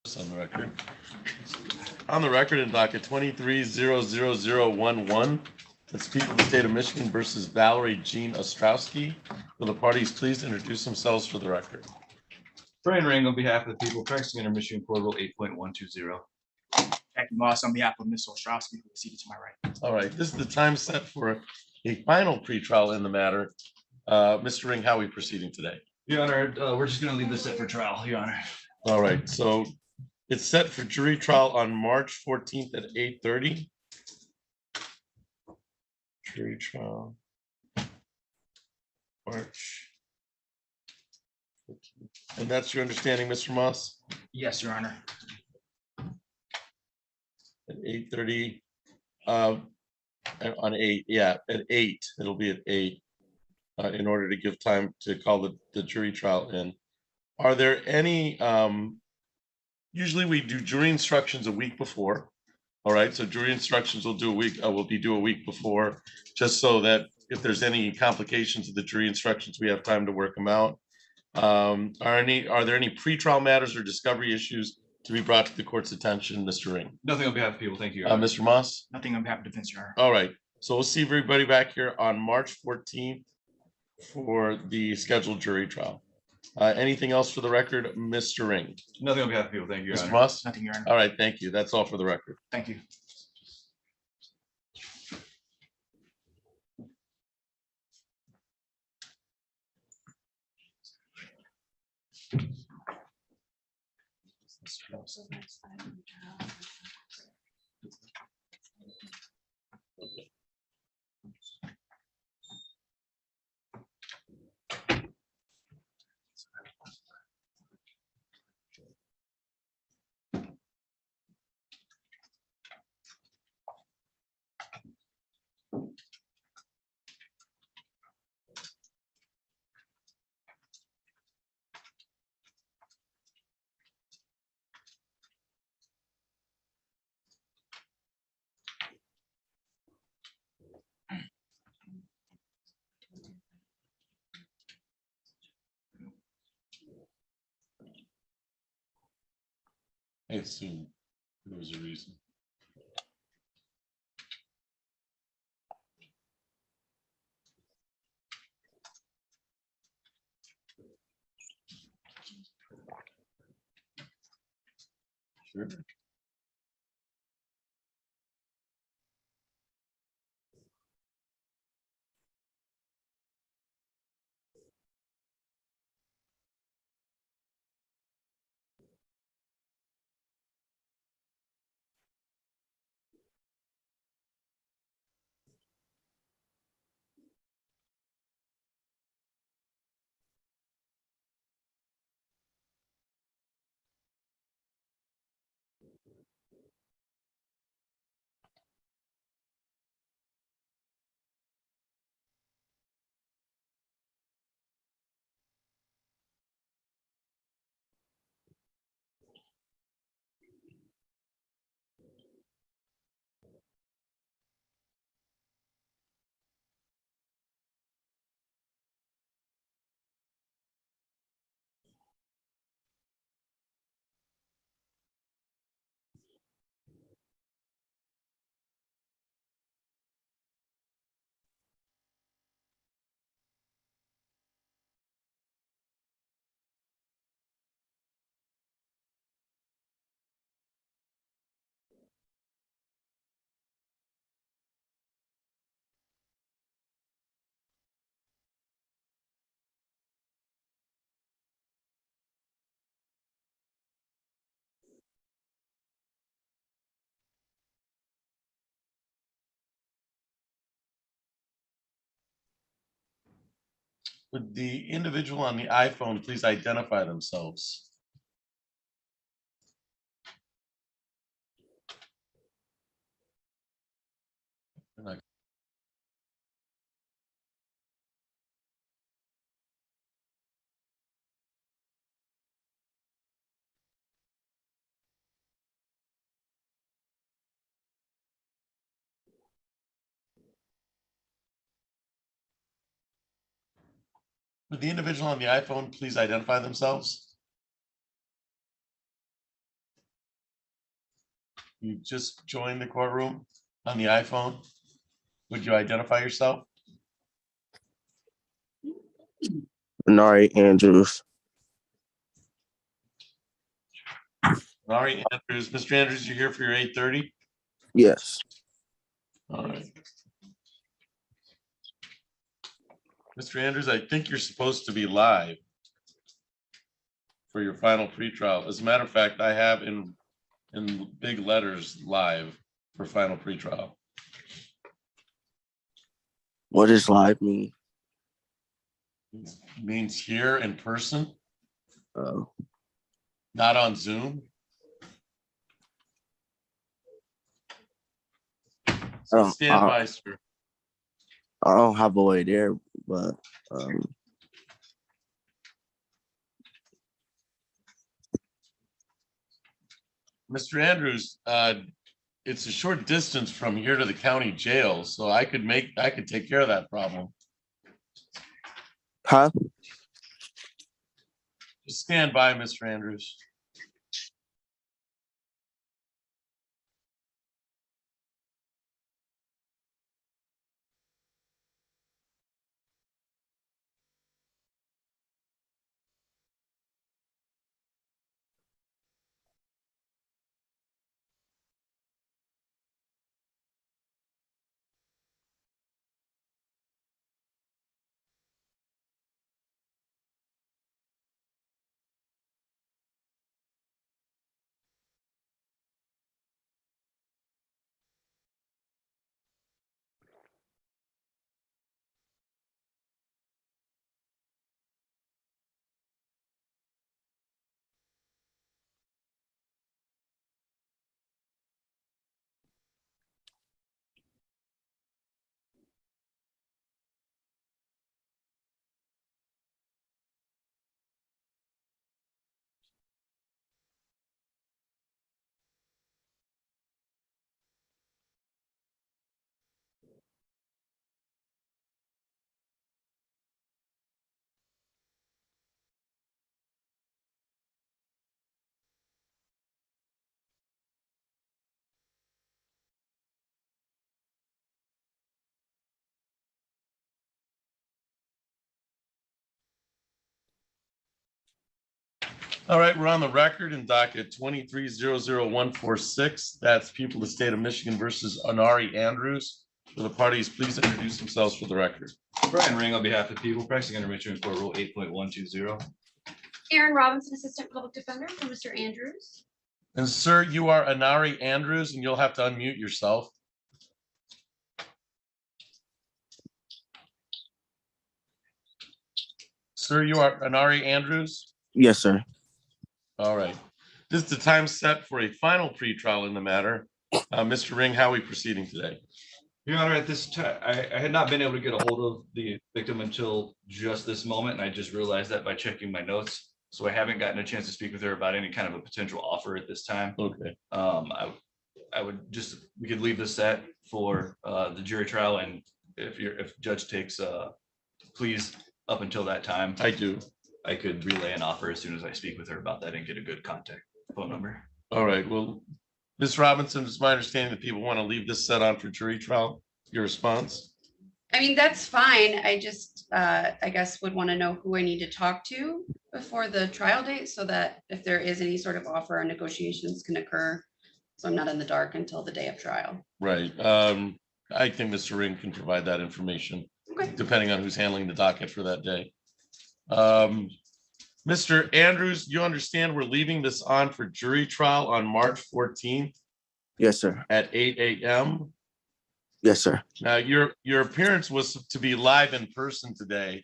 On the record. On the record in docket 23-00011, that's people of the state of Michigan versus Valerie Jean Ostrowski. Will the parties please introduce themselves for the record? Brian Ring on behalf of the people practicing under Michigan Code Rule 8.120. Becky Moss on behalf of Ms. Ostrowski, who is seated to my right. All right, this is the time set for a final pretrial in the matter. Mr. Ring, how are we proceeding today? Your Honor, we're just going to leave this set for trial, Your Honor. All right, so it's set for jury trial on March 14th at 8:30. Jury trial. March 14th. And that's your understanding, Mr. Moss? Yes, Your Honor. At 8:30. On 8, yeah, at 8. It'll be at 8 in order to give time to call the jury trial in. Are there any usually we do jury instructions a week before. All right, so jury instructions will do a week before, just so that if there's any complications of the jury instructions, we have time to work them out. Are there any pretrial matters or discovery issues to be brought to the court's attention, Mr. Ring? Nothing on behalf of people. Thank you, Your Honor. Mr. Moss? Nothing on behalf of defense, Your Honor. All right, so we'll see everybody back here on March 14th for the scheduled jury trial. Anything else for the record, Mr. Ring? Nothing on behalf of people. Thank you, Your Mr. Honor. Moss? Nothing, Your Honor. All right, thank you. That's all for the record. Thank you. I assume there was a reason. Sure. Would the individual on the iPhone please identify themselves? Would the individual on the iPhone please identify themselves? You just joined the courtroom on the iPhone. Would you identify yourself? Nari Andrews. All right, Andrews. Mr. Andrews, you're here for your 8:30? Yes. All right. Mr. Andrews, I think you're supposed to be live for your final pretrial. As a matter of fact, I have in big letters live for final pretrial. What does live mean? It means here in person, Oh, not on Zoom. So Oh, stand by, sir. I don't have a way there, but Mr. Andrews, it's a short distance from here to the county jail, so I could take care of that problem. huh? Just stand by, Mr. Andrews. All right, we're on the record in docket 23-00146. That's people of the state of Michigan versus Anari Andrews. Will the parties please introduce themselves for the record? Brian Ring on behalf of the people practicing under Michigan Court Rule 8.120. Aaron Robinson, Assistant Public Defender for Mr. Andrews. And sir, you are Anari Andrews, and you'll have to unmute yourself. Sir, you are Anari Andrews? Yes, sir. All right. This is the time set for a final pretrial in the matter. Mr. Ring, how are we proceeding today? Your Honor, at this time, I had not been able to get a hold of the victim until just this moment, and I just realized that by checking my notes. So I haven't gotten a chance to speak with her about any kind of a potential offer at this time. Okay. I would just, we could leave this set for the jury trial, and if judge takes please up until that time, I do. I could relay an offer as soon as I speak with her about that and get a good contact phone number. All right. Well, Ms. Robinson, it's my understanding that people want to leave this set on for jury trial. Your response? I mean, that's fine. I just, I guess would want to know who I need to talk to before the trial date so that if there is any sort of offer or negotiations can occur. So I'm not in the dark until the day of trial. Right. I think Mr. Ring can provide that information, Okay. depending on who's handling the docket for that day. Mr. Andrews, you understand we're leaving this on for jury trial on March 14th Yes, sir. at 8 a.m. Yes, sir. Now, your appearance was to be live in person today.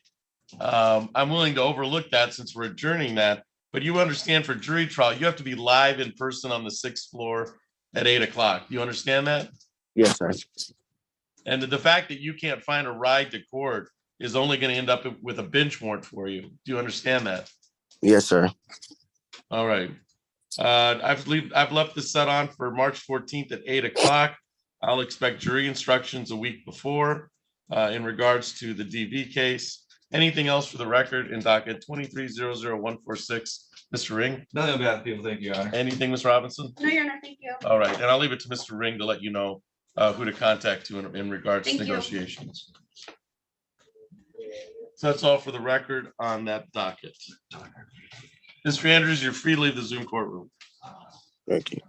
I'm willing to overlook that since we're adjourning that, but you understand for jury trial, you have to be live in person on the 6th floor at 8 o'clock. Do you understand that? Yes, sir. And the fact that you can't find a ride to court is only going to end up with a bench warrant for you. Do you understand that? Yes, sir. All right. I've left this set on for March 14th at 8 o'clock. I'll expect jury instructions a week before in regards to the DV case. Anything else for the record in docket 23-00146? Mr. Ring, Nothing on behalf of people. Thank you, Your Honor. anything, Ms. Robinson? No, Your Honor, thank you. All right, and I'll leave it to Mr. Ring to let you know who to contact you in regards to Thank you. negotiations. So that's all for the record on that docket. Mr. Andrews, you're free to leave the Zoom courtroom. Thank you.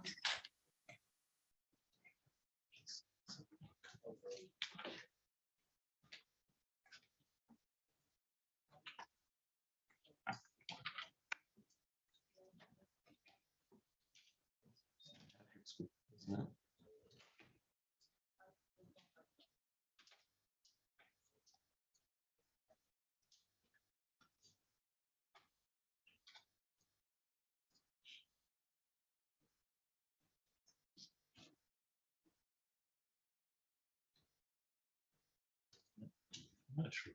I'm not sure.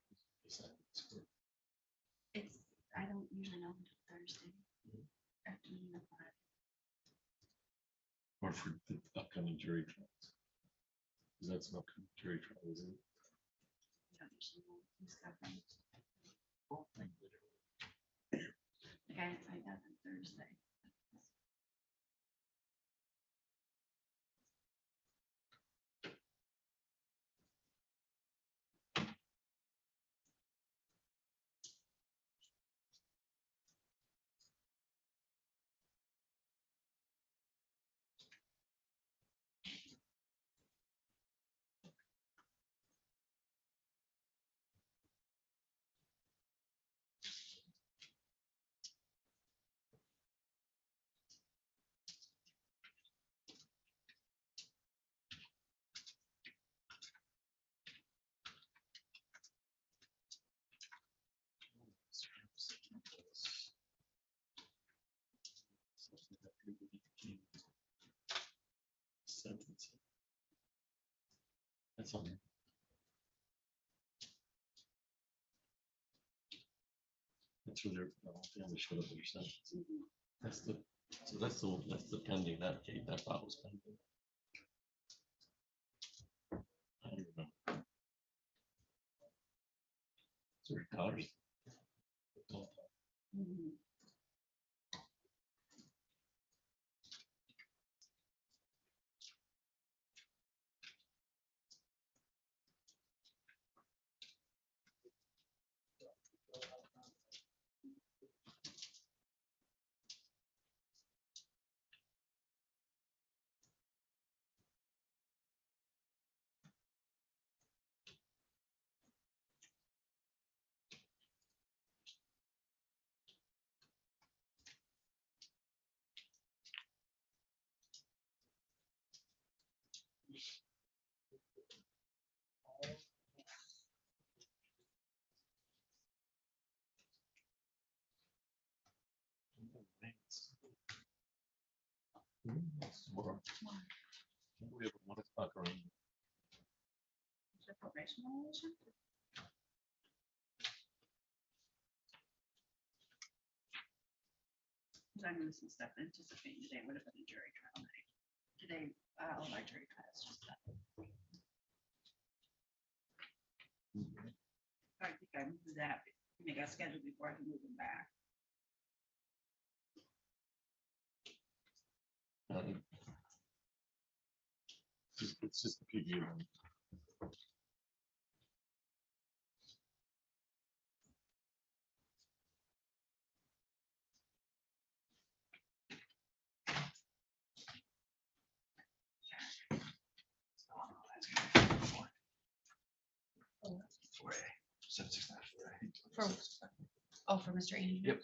It's, I don't usually know until Thursday afternoon at 5. Or for the upcoming jury trials. Because that's an upcoming jury trial, isn't it? I don't usually know who's covering. Like I find out on Thursday. That's on. That's where their family showed up at your sentence. That's the, so that's the pending, that case, that file was pending. I don't know. So your daughter's. Tomorrow. We have a 1 o'clock around. I'm gonna some stuff anticipating today would have been a jury trial night. Today, all of our jury trials just happened. I think I moved that, make a schedule before I can move them back. It's just a PG. For Mr. Andrews. Yep.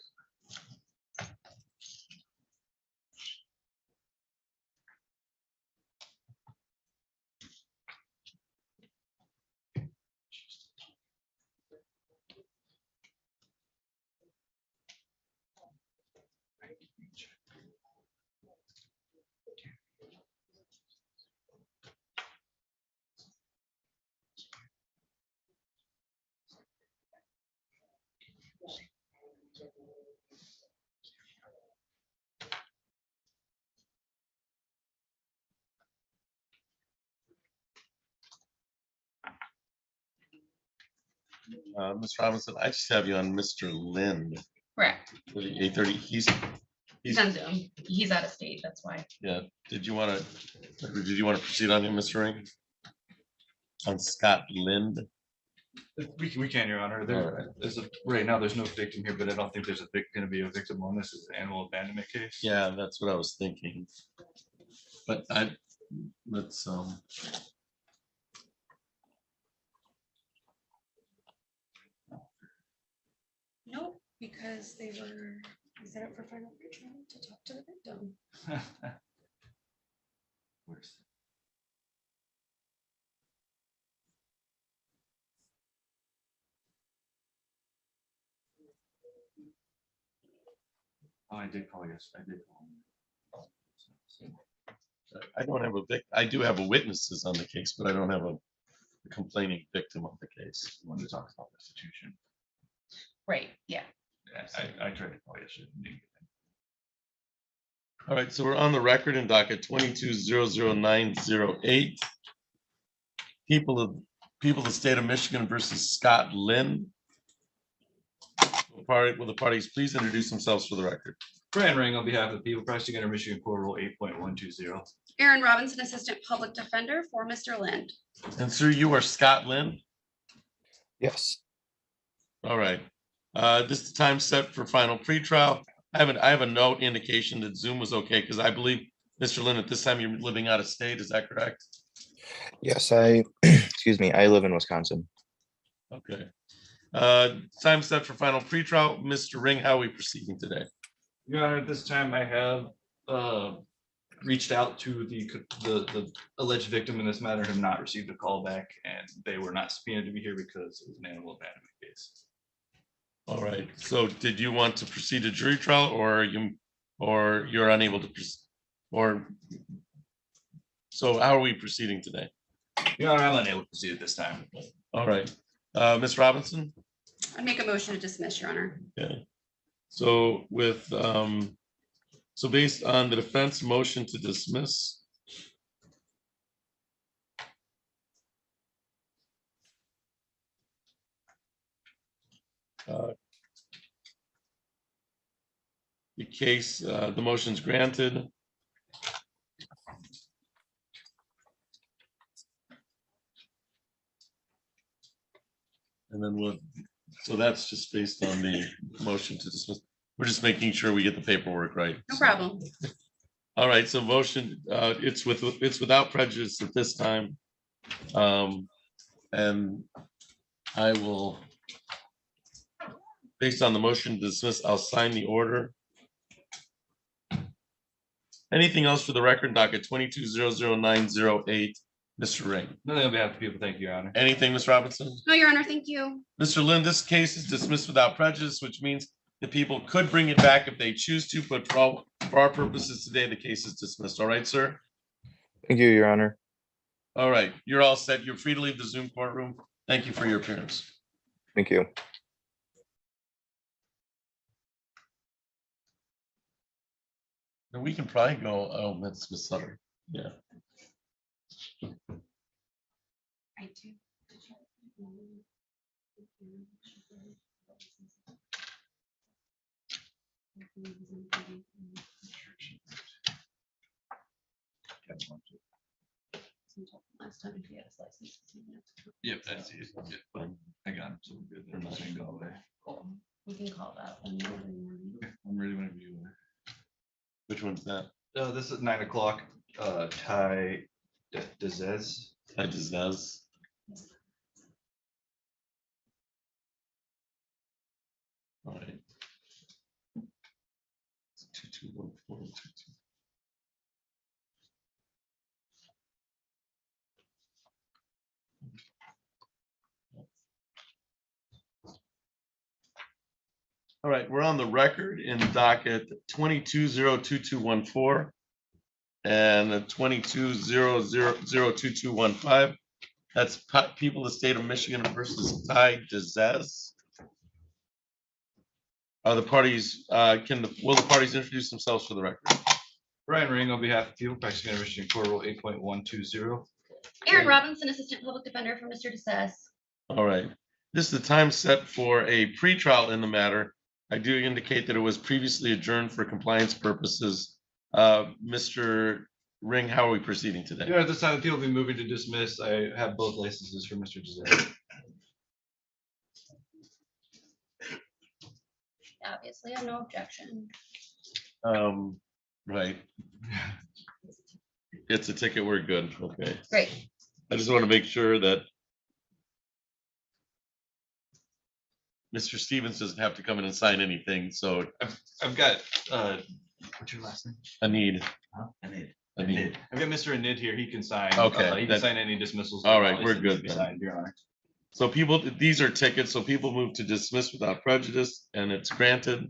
Ms. Robinson, I just have you on Mr. Lind, Correct. 8:30. He's, He's on Zoom. He's out of state, that's why. yeah. Did you want to proceed on him, Mr. Ring? On Scott Lind? We can, Your Honor. Right now, there's no victim here, but I don't think there's gonna be a victim on this. Is an animal abandonment case. Yeah, that's what I was thinking. But let's, Nope, because they were set up for final trial to talk to the victim. Where's- Oh, I did call, yes, I did call. I don't have I do have a witnesses on the case, but I don't have a complaining victim on the case. One that talks about restitution. Right, yeah. Yeah, I tried to call yesterday. didn't get it. All right, so we're on the record in docket 22-00908. People of the state of Michigan versus Scott Lind. Will the parties please introduce themselves for the record? Brian Ring on behalf of the people, prosecuting under Michigan Court Rule 8.120. Aaron Robinson, Assistant Public Defender for Mr. Lind. And sir, you are Scott Lind? Yes. All right. This is the time set for final pretrial. I have a note indication that Zoom was okay because I believe, Mr. Lind, at this time you're living out of state. Is that correct? Yes, excuse me, I live in Wisconsin. Okay. Time set for final pretrial. Mr. Ring, how are we proceeding today? Your Honor, at this time I have reached out to the alleged victim in this matter, have not received a call back, and they were not subpoenaed to be here because it was an animal abandonment case. All right. So did you want to proceed to jury trial or you're unable to so how are we proceeding today? Your Honor, I'm unable to proceed at this time. All right. Ms. Robinson? I make a motion to dismiss, Your Honor. Okay. So with, so based on the defense motion to dismiss. The case, the motion's granted. And then so that's just based on the motion to dismiss. We're just making sure we get the paperwork right. No problem. All right, so motion, it's without prejudice at this time. And I will, based on the motion to dismiss, I'll sign the order. Anything else for the record, docket 22-00908, Mr. Ring? Nothing on behalf of the people. Thank you, Your Honor. Anything, Ms. Robinson? No, Your Honor, thank you. Mr. Lind, this case is dismissed without prejudice, which means the people could bring it back if they choose to, but for our purposes today, the case is dismissed. All right, sir? Thank you, Your Honor. All right, you're all set. You're free to leave the Zoom courtroom. Thank you for your appearance. Thank you. And we can probably go, oh, that's Ms. Sutter. Yeah. I do. Last time he had his license. Yep, that's it. Yep, I got him. So we're good. They're not gonna go away. Cool. We can call that one. I'm ready whenever you are. Which one's that? This is 9 o'clock. Ty Dezez. I just does. All right. 2214. All right, we're on the record in docket 22-02214 and 22-0002215. That's people of the state of Michigan versus Ty Dezez. Are the parties, will the parties introduce themselves for the record? Brian Ring on behalf of people, practicing under Michigan Court Rule 8.120. Aaron Robinson, Assistant Public Defender for Mr. DeSess. All right. This is the time set for a pretrial in the matter. I do indicate that it was previously adjourned for compliance purposes. Mr. Ring, how are we proceeding today? Yeah, at this time, the people will be moving to dismiss. I have both licenses for Mr. Giselle. Obviously, I have no objection. Right. It's a ticket, we're good, okay. Great. I just want to make sure that Mr. Stevens doesn't have to come in and sign anything, so I've got, what's your last name? I need. Anid. Anid. I've got Mr. Anid here. He can sign. Okay, He can that- sign any dismissals. All right, Obviously, we're it needs good to be then. signed, Your Honor. So people, these are tickets, so people move to dismiss without prejudice, and it's granted.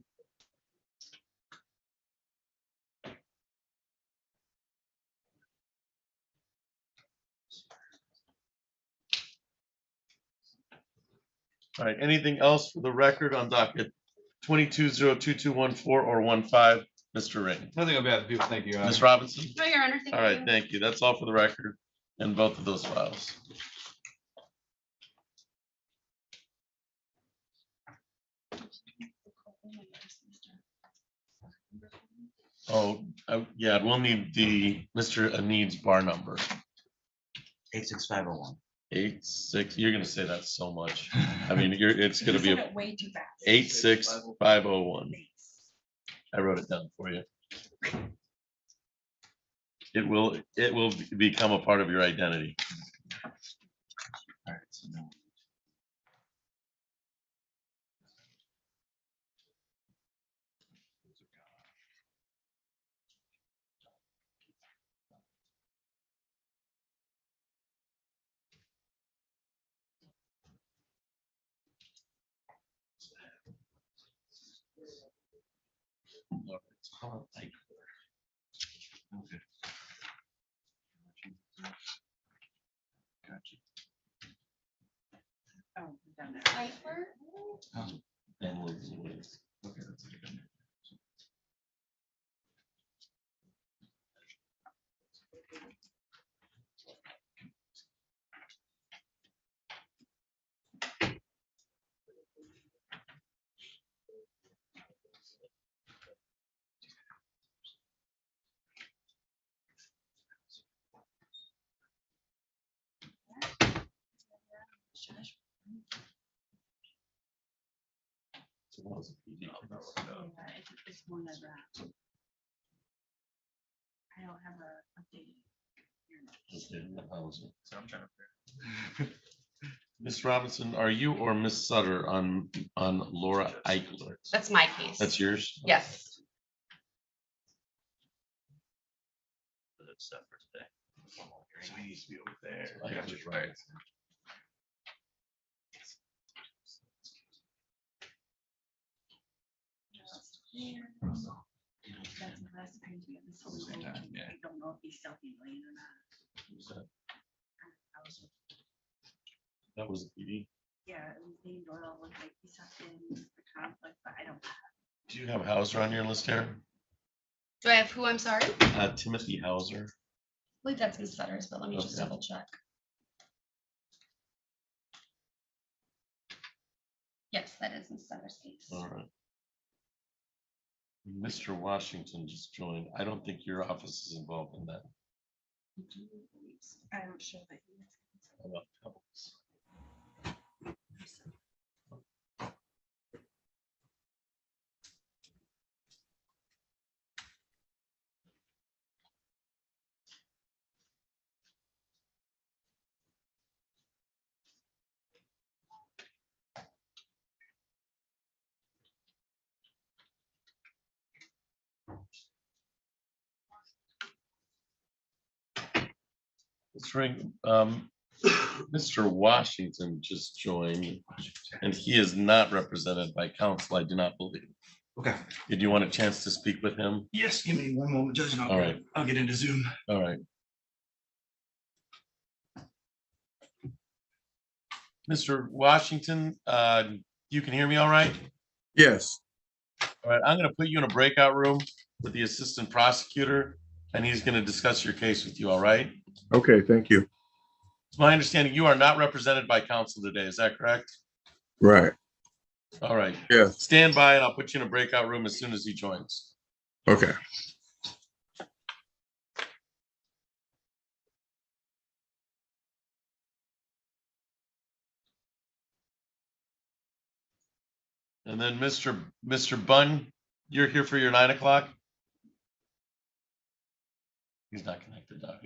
All right, anything else for the record on docket 22-02214 or 15, Mr. Ring? Nothing on behalf of the people. Thank you, Your Honor. Ms. Robinson? No, Your Honor, thank All right, you. thank you. That's all for the record in both of those files. Oh, yeah, we'll need the Mr. Anid's bar number. 86501. 86, you're gonna say that so much. I mean, it's gonna be You said a it way too fast. 86501. I wrote it down for you. It will become a part of your identity. All right, so no. Okay. Gotcha. Piper? And Liz. Okay, that's a good. So that was a PD. It's one of that. I don't have a updated. Okay, that was it. So I'm trying to. Ms. Robinson, are you or Miss Sutter on Laura Eichler? That's my case. That's yours? Yes. That's set for today. So he needs to be over there. I got you right. That's the last time we had this whole Same time, thing. yeah. I don't know if he's self-employed or not. That was a PD. Yeah, it was named oil with like he sucked in the conflict, but I don't. Do you have Hauser on your list here? Do I have who? I'm sorry? I Timothy Hauser. believe that's Ms. Sutter's, but let me just Okay. double check. Yes, that is Ms. Sutter's case. All right. Mr. Washington just joined. I don't think your office is involved in that. I don't show that. How about Pebbles? Let's ring. Mr. Washington just joined, and he is not represented by counsel, I do not believe. Okay. Did you want a chance to speak with him? Yes, give me one moment, Judge, and All right. I'll get into Zoom. All right. Mr. Washington, you can hear me all right? Yes. All right, I'm gonna put you in a breakout room with the assistant prosecutor, and he's gonna discuss your case with you, all right? Okay, thank you. It's my understanding you are not represented by counsel today, is that correct? Right. All right, Yeah. stand by and I'll put you in a breakout room as soon as he joins. Okay. And then Mr. Bunn, you're here for your 9 o'clock? He's not connected, Doc.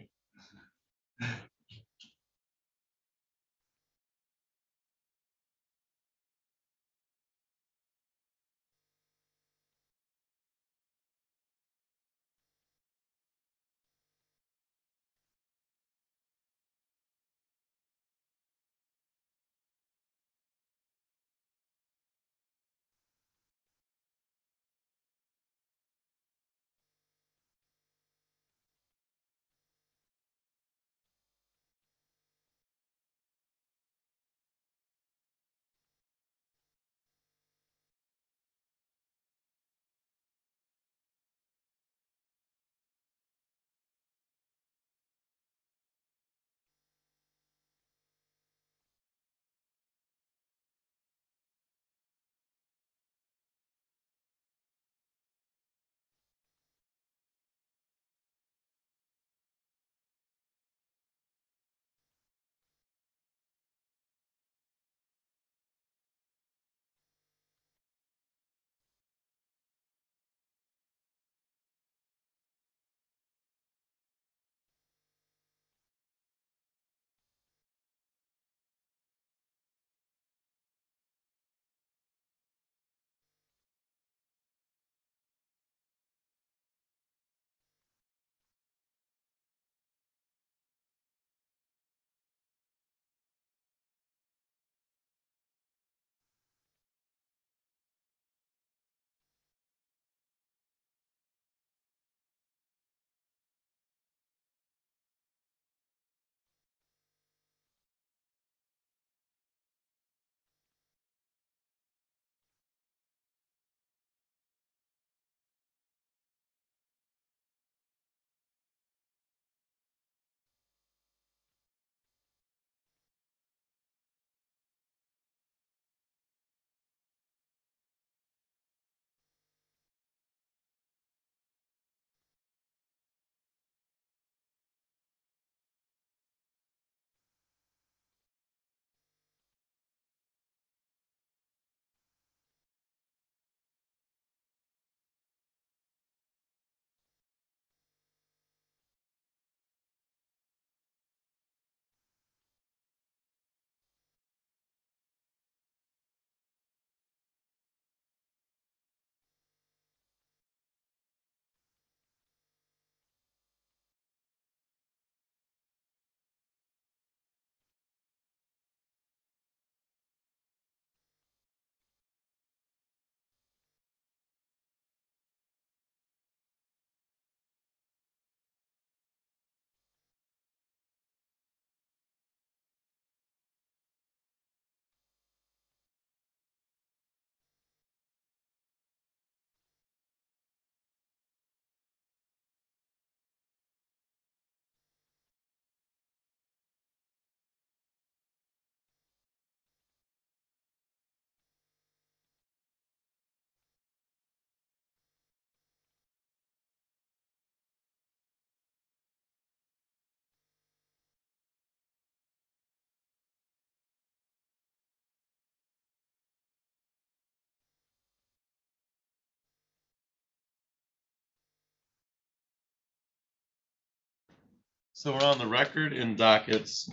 So we're on the record in dockets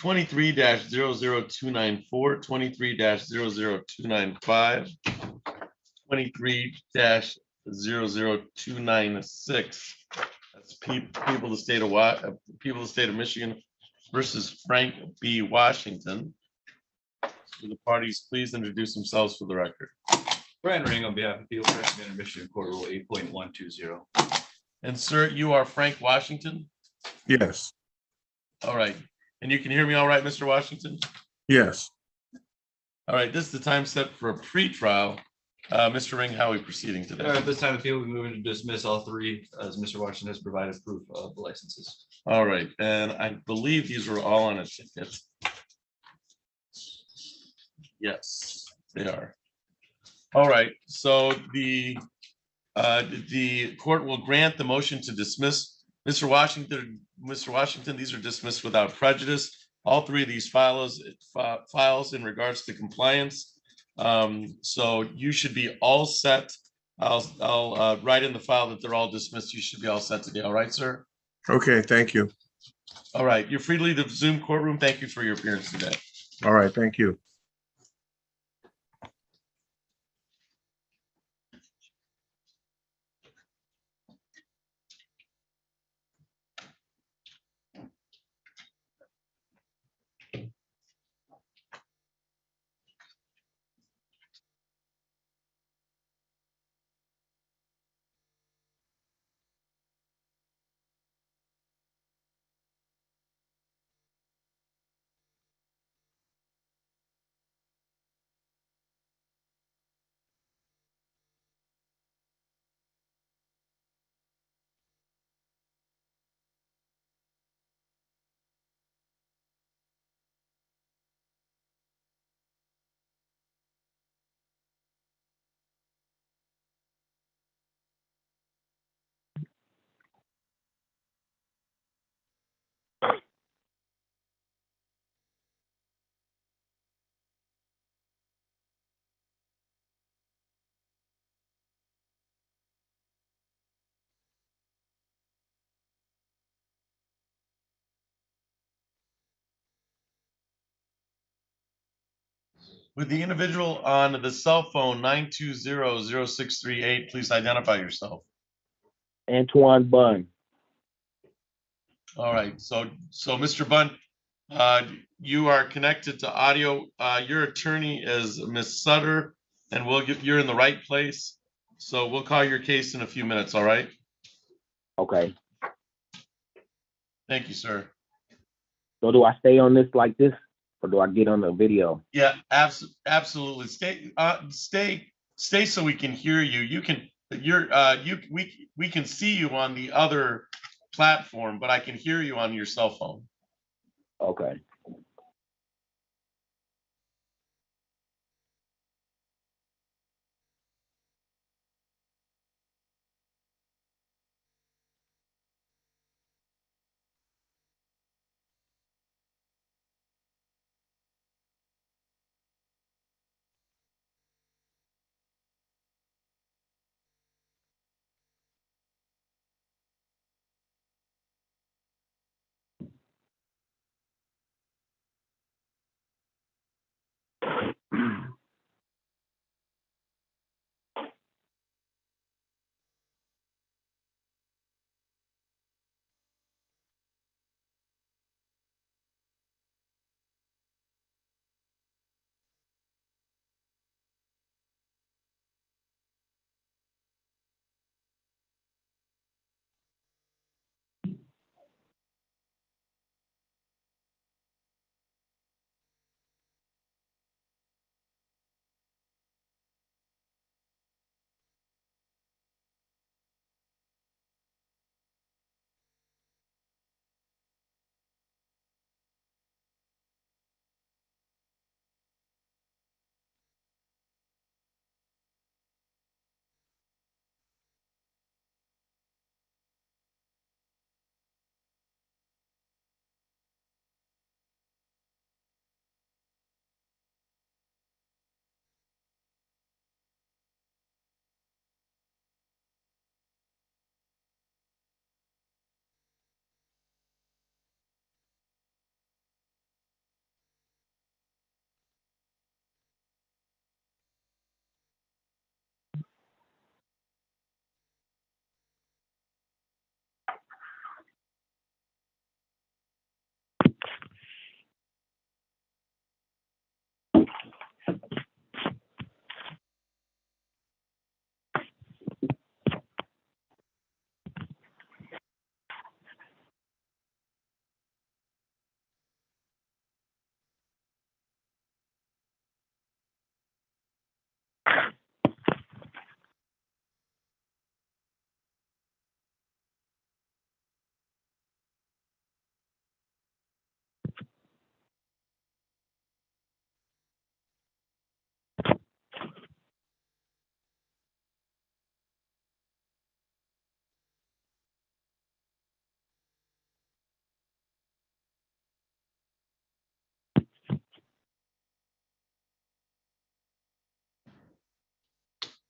23-00294, 23-00295, 23-00296. That's people of the state of Michigan versus Frank B. Washington. Will the parties please introduce themselves for the record? Brian Ring on behalf of People President of Michigan Court Rule 8.120. And sir, you are Frank Washington? Yes. All right. And you can hear me all right, Mr. Washington? Yes. All right, this is the time set for a pre-trial. Mr. Ring, how are we proceeding today? At this time, the people will be moving to dismiss all three, as Mr. Washington has provided proof of the licenses. All right, and I believe these were all on a ticket. Yes, they are. All right, so the court will grant the motion to dismiss. Mr. Washington, these are dismissed without prejudice. All three of these files in regards to compliance. So you should be all set. I'll write in the file that they're all dismissed. You should be all set today. All right, sir? Okay, thank you. All right, you're free to leave the Zoom courtroom. Thank you for your appearance today. All right, thank you. With the individual on the cell phone 920-0638, please identify yourself. Antoine Bunn. All right, so Mr. Bunn, you are connected to audio. Your attorney is Miss Sutter, and you're in the right place. So we'll call your case in a few minutes, all right? Okay. Thank you, sir. So do I stay on this like this, or do I get on the video? Yeah, absolutely. Stay so we can hear you. We can see you on the other platform, but I can hear you on your cell phone. Okay.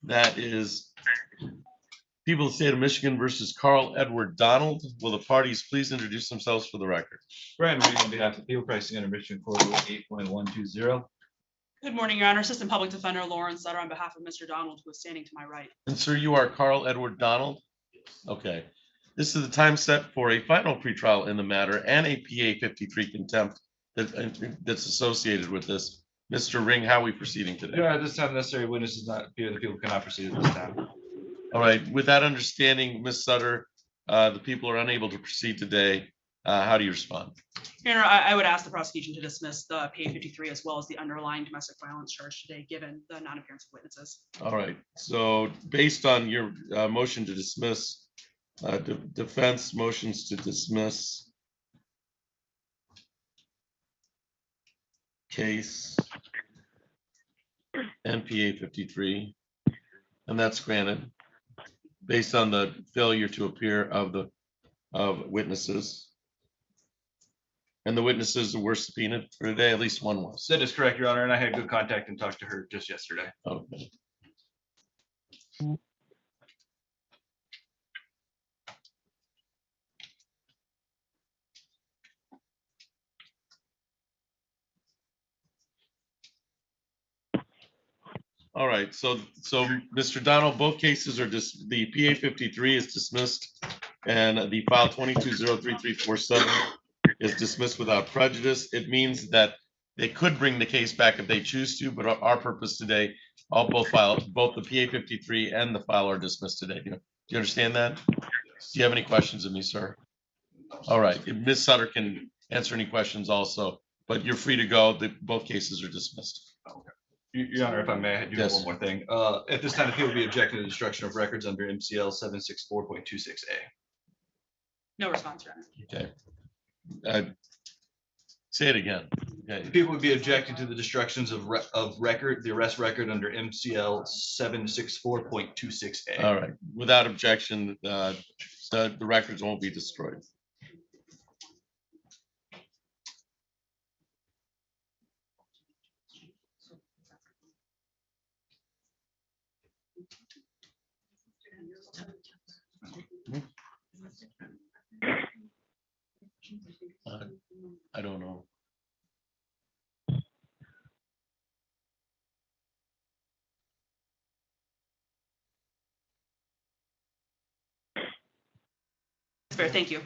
That is people of the state of Michigan versus Carl Edward Donald. Will the parties please introduce themselves for the record? Brian Reed on behalf of Field Pricing under Michigan Code Rule 8.120. Good morning, Your Honor. Assistant Public Defender Lawrence Sutter on behalf of Mr. Donald, who is standing to my right. And sir, you are Carl Edward Donald? Okay. This is the time set for a final pretrial in the matter and a PA 53 contempt that's associated with this. Mr. Ring, how are we proceeding today? Yeah, at this time, necessary witnesses not appear. The people cannot proceed at this time. All right, with that understanding, Ms. Sutter, the people are unable to proceed today. How do you respond? Your Honor, I would ask the prosecution to dismiss the PA 53 as well as the underlying domestic violence charge today, given the non-appearance of witnesses. All right, so based on your motion to dismiss, defense motions to dismiss case NPA 53, and that's granted based on the failure to appear of witnesses. And the witnesses were subpoenaed for today, at least one was. That is correct, Your Honor, and I had good contact and talked to her just yesterday. Okay. All right, so Mr. Donald, both cases are just, the PA 53 is dismissed and the file 22-03347 is dismissed without prejudice. It means that they could bring the case back if they choose to, but our purpose today, both the PA 53 and the file are dismissed today. Do you understand that? Do you have any questions of me, sir? All right, Ms. Sutter can answer any questions also, but you're free to go. Both cases are dismissed. Okay. Your Honor, if I may, I do have one more thing. At this time, the people will be objecting to the destruction of records under MCL 764.26A. No response, Your Honor. Okay. Say it again. Okay. The people would be objecting to the destructions of record, the arrest record under MCL 764.26A. All right. Without objection, the records won't be destroyed. I don't know. Fair, thank you.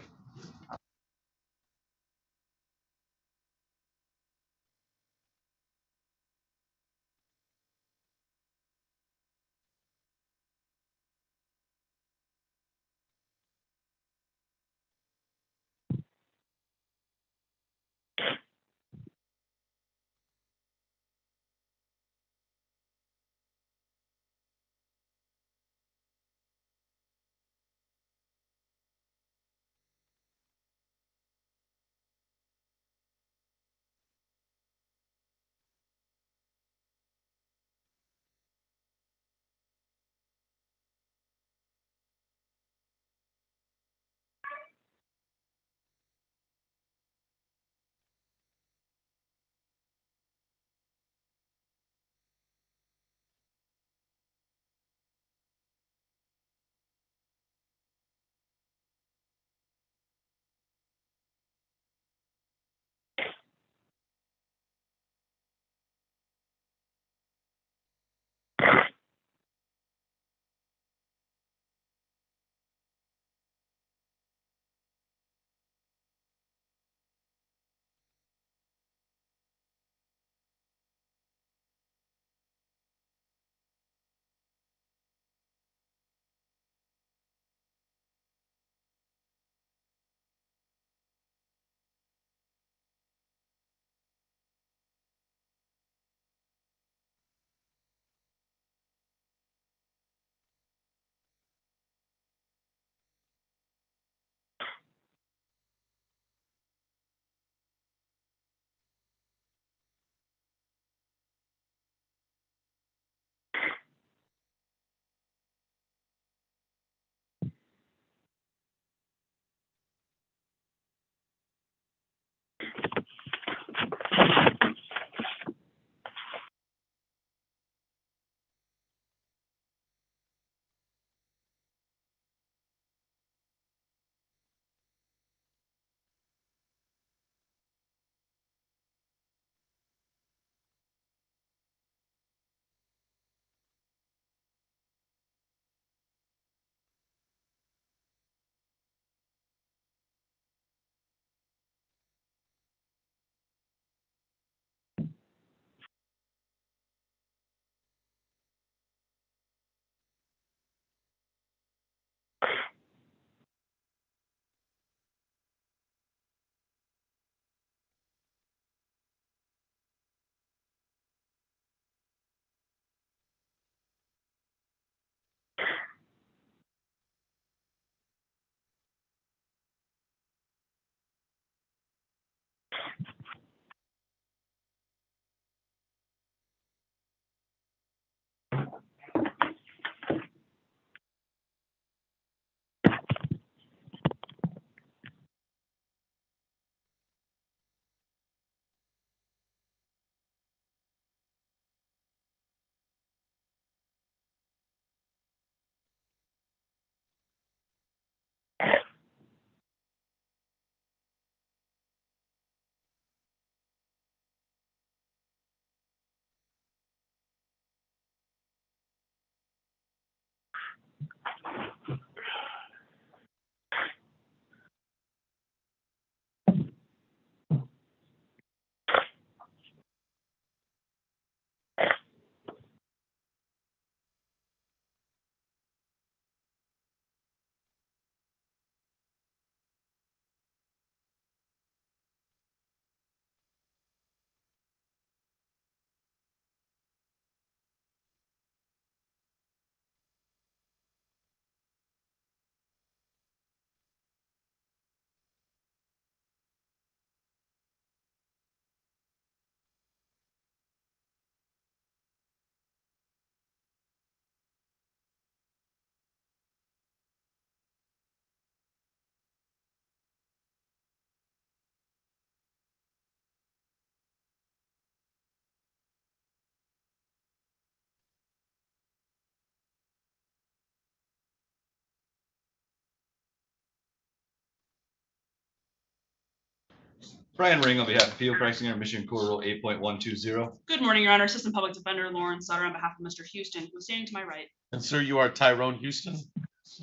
Brian Ring on behalf of people practicing under Michigan Core Rule 8.120. Good morning, Your Honor. Assistant Public Defender Lauren Sutter on behalf of Mr. Houston, who's standing to my right. And sir, you are Tyrone Houston?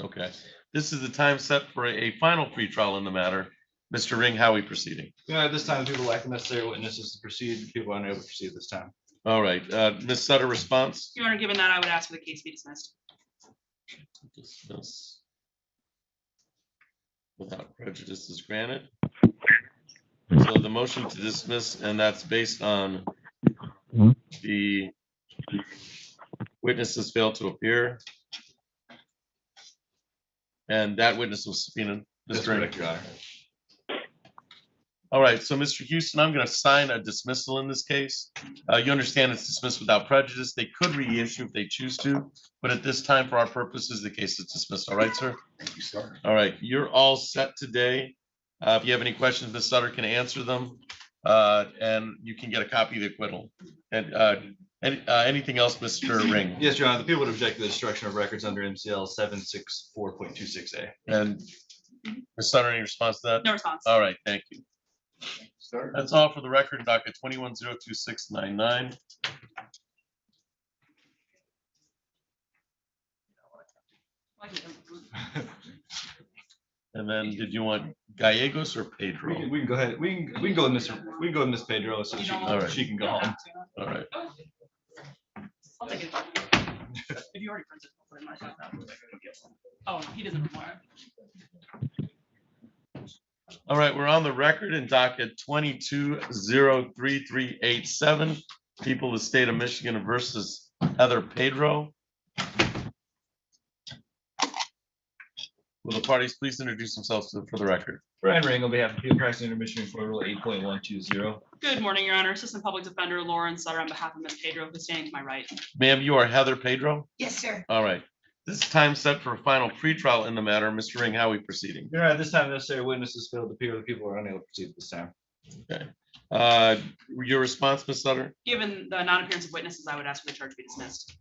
Okay. This is the time set for a final pretrial in the matter. Mr. Ring, how are we proceeding? At this time, people lack the necessary witnesses to proceed. People are unable to proceed this time. All right, Ms. Sutter, response? Your Honor, given that, I would ask for the case be dismissed. Dismiss. Without prejudice is granted. So the motion to dismiss, and that's based on the witnesses failed to appear. And that witness was subpoenaed. That's Mr. Ring. correct, Your Honor. All right, so Mr. Houston, I'm going to sign a dismissal in this case. You understand it's dismissed without prejudice. They could reissue if they choose to, but at this time, for our purposes, the case is dismissed. All right, sir? Thank you, sir. All right, you're all set today. If you have any questions, Ms. Sutter can answer them, and you can get a copy of the acquittal. And anything else, Mr. Ring? Yes, Your Honor. The people would object to the destruction of records under MCL 764.26A. And Ms. Sutter, any response to that? No response. All right, thank you. Sir. That's all for the record, docket 21-02699. And then did you want Gallegos or Pedro? We can go ahead. We can go with Miss Pedro so All right. she can go home. All right. I'll take it. If you already printed. I'll put it in my file. Oh, no, he doesn't require it. All right, we're on the record in docket 22-03387. People of the state of Michigan versus Heather Pedro. Will the parties please introduce themselves for the record? Brian Ring on behalf of people practicing under Michigan Core Rule 8.120. Good morning, Your Honor. Assistant Public Defender Lauren Sutter on behalf of Ms. Pedro, who's standing to my right. Ma'am, you are Heather Pedro? Yes, sir. All right. This is time set for a final pretrial in the matter. Mr. Ring, how are we proceeding? Your Honor, at this time, necessary witnesses failed to appear. The people are unable to proceed at this time. Okay. Your response, Ms. Sutter? Given the non-appearance of witnesses, I would ask for the charge be dismissed.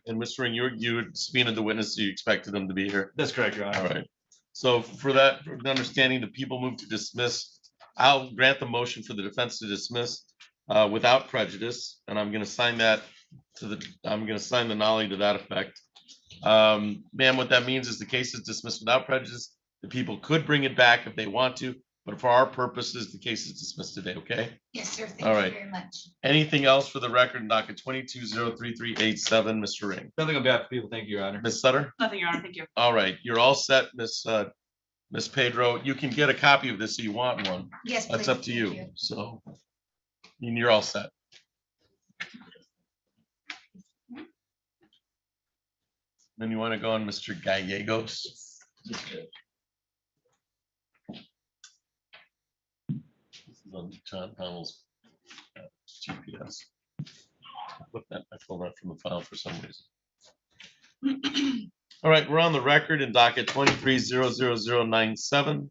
And Mr. Ring, you subpoenaed the witness, so you expected them to be here. That's correct, Your Honor. All right. So for that, for the understanding, the people move to dismiss. I'll grant the motion for the defense to dismiss without prejudice, and I'm going to sign that I'm going to sign the nollie to that effect. Ma'am, what that means is the case is dismissed without prejudice. The people could bring it back if they want to, but for our purposes, the case is dismissed today, okay? Yes, sir. Thank All you right. very much. Anything else for the record in docket 22-03387, Mr. Ring? Nothing on behalf of people. Thank you, Your Honor. Ms. Sutter? Nothing, Your Honor. Thank you. All right, you're all set, Miss Pedro. You can get a copy of this if you want one. Yes, That's please. up to Thank you. So you're all set. Then you want to go on Mr. Gallegos? This is on John Donald's GPS. I pulled that from the file for some reason. All right, we're on the record in docket 23-00097.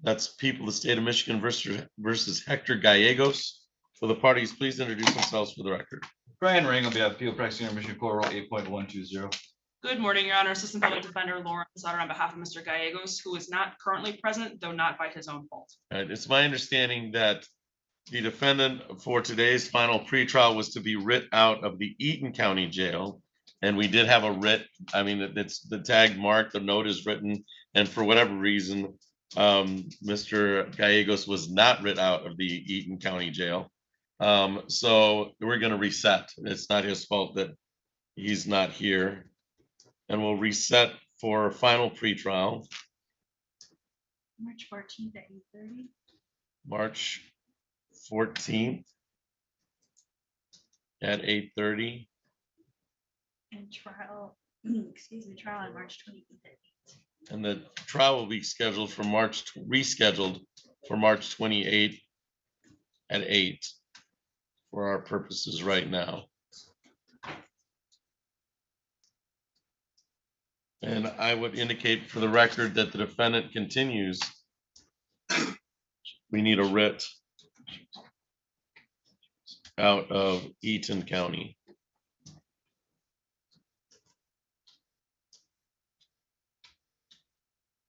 That's people of the state of Michigan versus Hector Gallegos. Will the parties please introduce themselves for the record? Brian Ring on behalf of people practicing under Michigan Core Rule 8.120. Good morning, Your Honor. Assistant Public Defender Lauren Sutter on behalf of Mr. Gallegos, who is not currently present, though not by his own fault. All right, it's my understanding that the defendant for today's final pretrial was to be writ out of the Eaton County Jail. And we did have a writ. I mean, it's the tag marked, the note is written, and for whatever reason, Mr. Gallegos was not writ out of the Eaton County Jail. So we're going to reset. It's not his fault that he's not here. And we'll reset for final pretrial. March 14th at 8:30. March 14th at 8:30. And trial, excuse me, trial on March 28th at 8. And the trial will be scheduled for rescheduled for March 28th at 8 for our purposes right now. And I would indicate for the record that the defendant continues We need a writ out of Eaton County.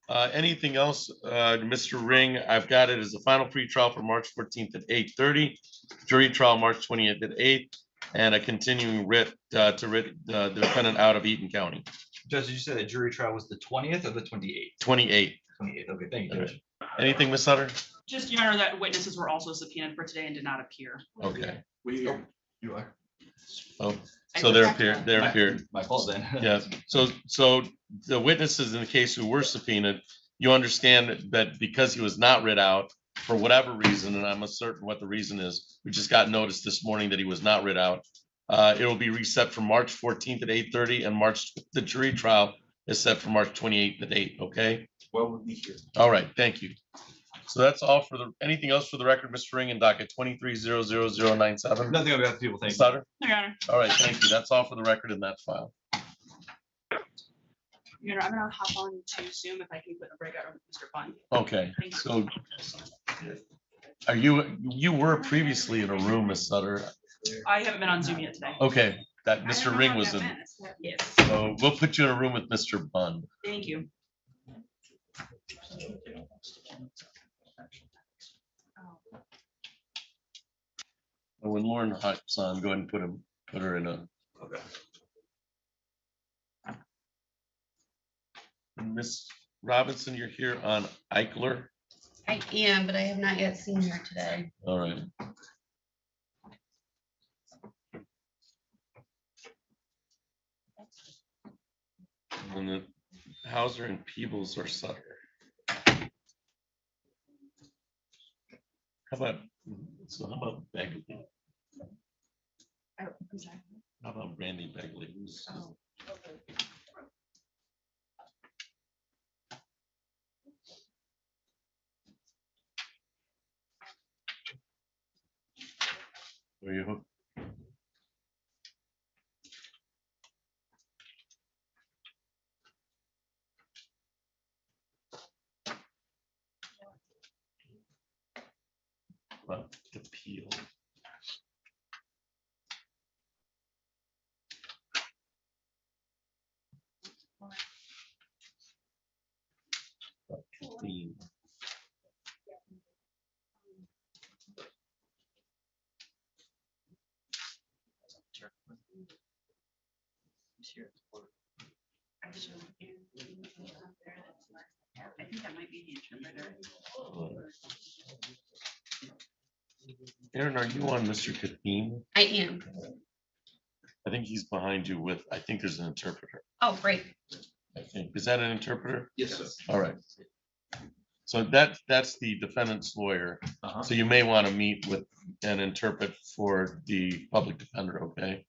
Anything else, Mr. Ring? I've got it as a final pretrial for March 14th at 8:30, jury trial March 20th at 8, and a continuing writ to writ the defendant out of Eaton County. Judge, did you say that jury trial was the 20th or the 28th? 28. 28th. Okay, thank you, Judge. Anything, Ms. Sutter? Just, Your Honor, that witnesses were also subpoenaed for today and did not appear. Okay. You are. Oh, so they're appeared. They're appeared. My fault then. Yeah. So the witnesses in the case who were subpoenaed, you understand that because he was not writ out for whatever reason, and I'm uncertain what the reason is, we just got notice this morning that he was not writ out. It will be reset for March 14th at 8:30, and the jury trial is set for March 28th at 8. Okay. Well, we'll be here. All right. Thank you. So that's all for anything else for the record, Mr. Ring, and docket 23-00097. Nothing on behalf of the people. Thank Ms. you. Sutter? No, Your Honor. All right. Thank you. That's all for the record in that file. Your Honor, I'm gonna hop on to Zoom if I can put a breakout room with Mr. Bun. Okay. Thank you. So are you were previously in a room, Ms. Sutter? I haven't been on Zoom yet today. Okay, that Mr. Ring was in. Yes, So we'll put you in a room with Mr. Bund. thank you. And when Lauren hops on, go ahead and put her in a. Okay. Miss Robinson, you're here on Eichler. I am, but I have not yet seen her today. All right. And the Hauser and Peebles are Sutter. How about Begley? Oh, I'm sorry. How about Randy Begley? Oh, okay. Are you? The peel. Clean. I think that might be the interpreter. Aaron, are you on Mr. Kathleen? I am. I think he's behind you with, I think there's an interpreter. Oh, great. I think, is that an interpreter? Yes, sir. All right. So that's the defendant's lawyer. So you may want to meet with and interpret for the public defender, okay?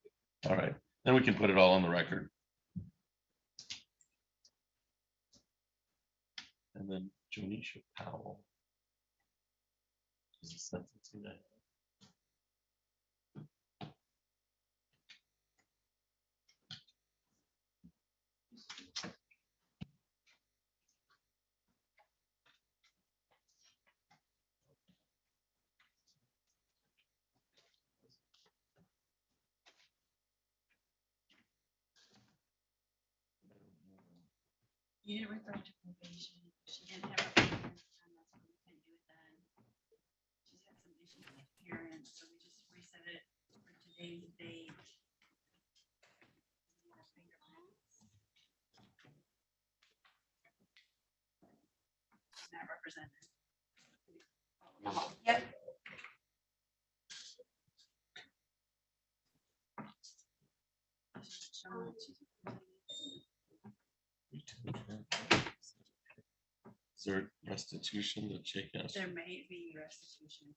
All right, then we can put it all on the record. And then Janisha Powell. Is the sentencing that? You didn't refer to probation. She didn't have a paper, and that's why we couldn't do it then. She's had some issues with parents, so we just reset it for today's date. Not represented. Yep. Is there restitution that Jake asked? There may be restitution.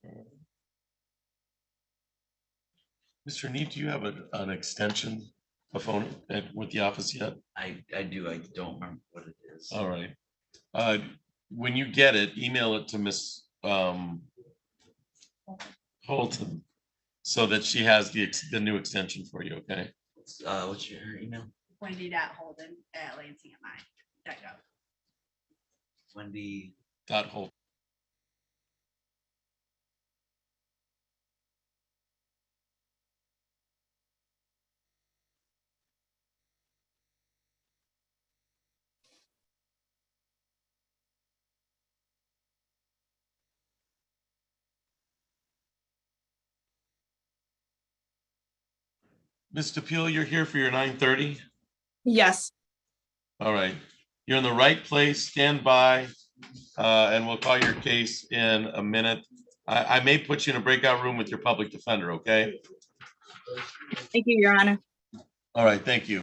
Mr. Neat, do you have an extension, a phone with the office yet? I do. I don't remember what it is. All right. When you get it, email it to Miss Holton so that she has the new extension for you, okay? What's your email? Wendy.holden@lansing.gov. Wendy. Holton. Ms. DePiel, you're here for your 9:30? Yes. All right. You're in the right place. Stand by, and we'll call your case in a minute. I may put you in a breakout room with your public defender, okay? Thank you, Your Honor. All right, thank you.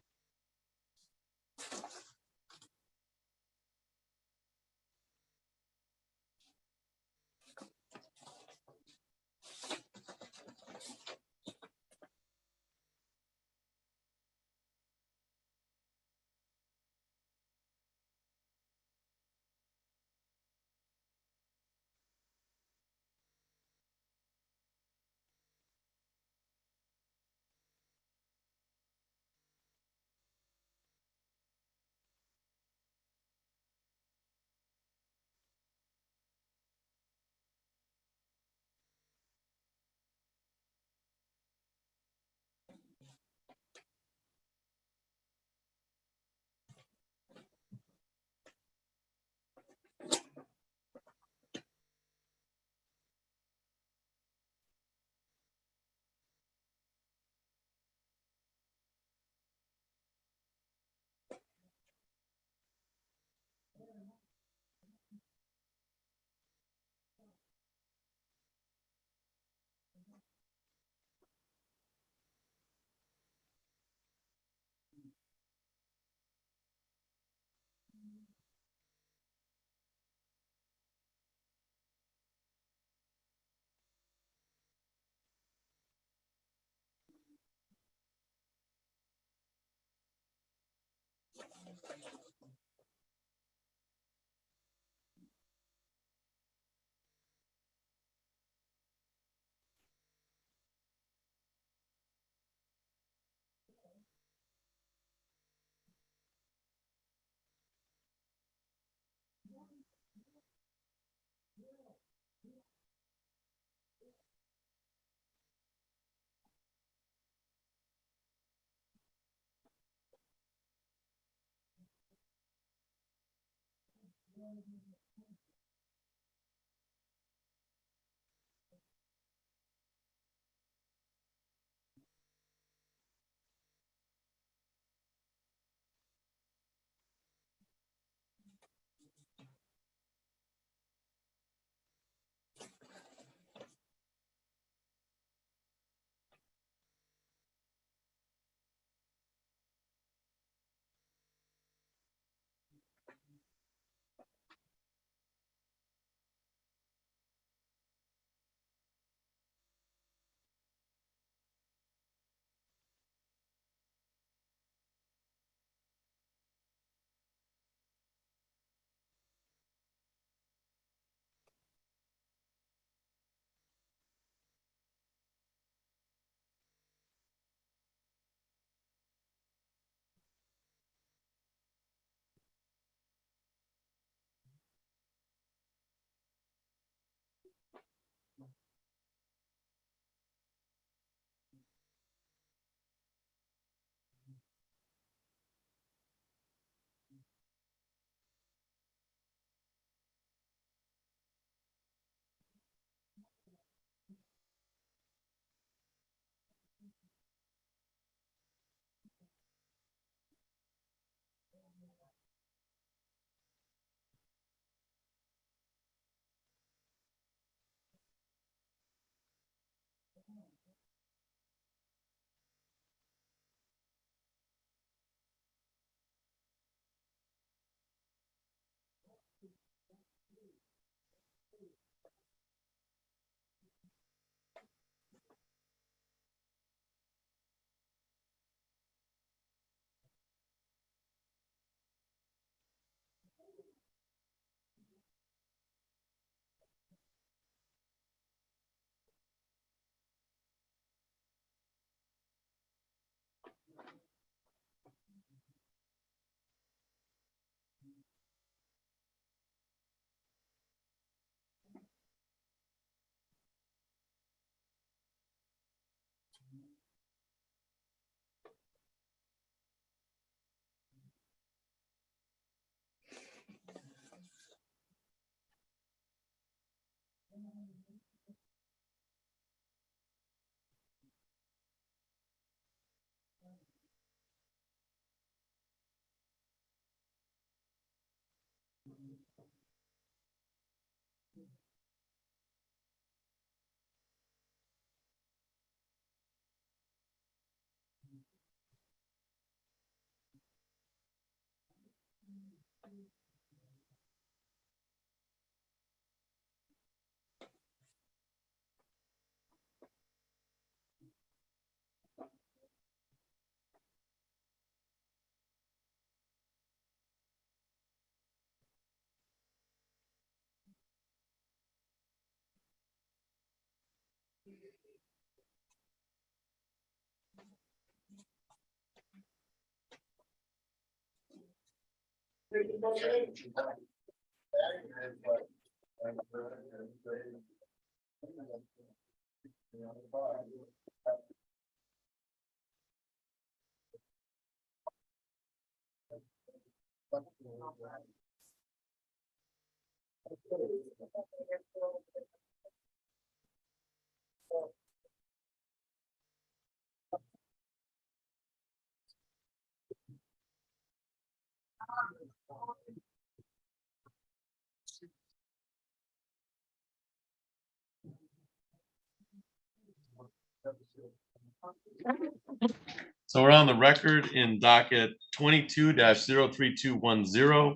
So we're on the record in docket 22-03210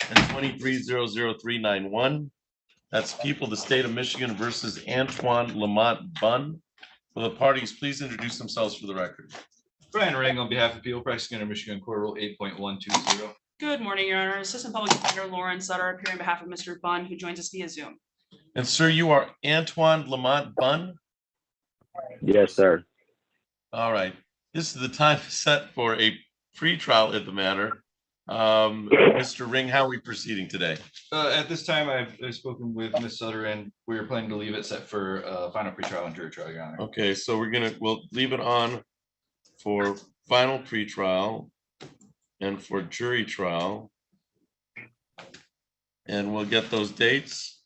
and 23-00391. That's people, the state of Michigan versus Antoine Lamont Bunn. Will the parties please introduce themselves for the record? Brian Rang on behalf of people practicing under Michigan Court Rule 8.120. Good morning, Your Honor. Assistant Public Defender Lauren Sutter appearing on behalf of Mr. Bunn, who joins us via Zoom. And sir, you are Antoine Lamont Bunn? Yes, sir. All right. This is the time set for a pre-trial in the matter. Mr. Ring, how are we proceeding today? At this time, I've spoken with Ms. Sutter, and we are planning to leave it set for final pretrial and jury trial, Your Honor. Okay, so we'll leave it on for final pretrial and for jury trial. And we'll get those dates.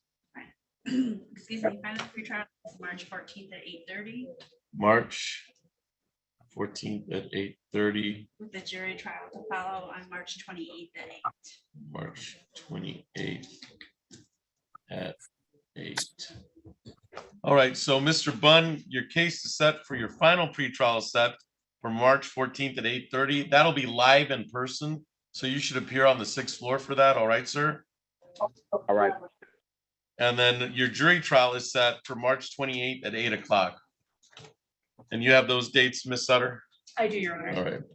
Excuse me, final pretrial is March 14th at 8:30 March 14th at 8:30. with the jury trial to follow on March 28th at 8. March 28th at 8. All right, so Mr. Bunn, your case is set for your final pretrial set for March 14th at 8:30. That'll be live in person, so you should appear on the 6th floor for that. All right, sir? All right. And then your jury trial is set for March 28th at 8 o'clock. And you have those dates, Ms. Sutter? I do, Your Honor.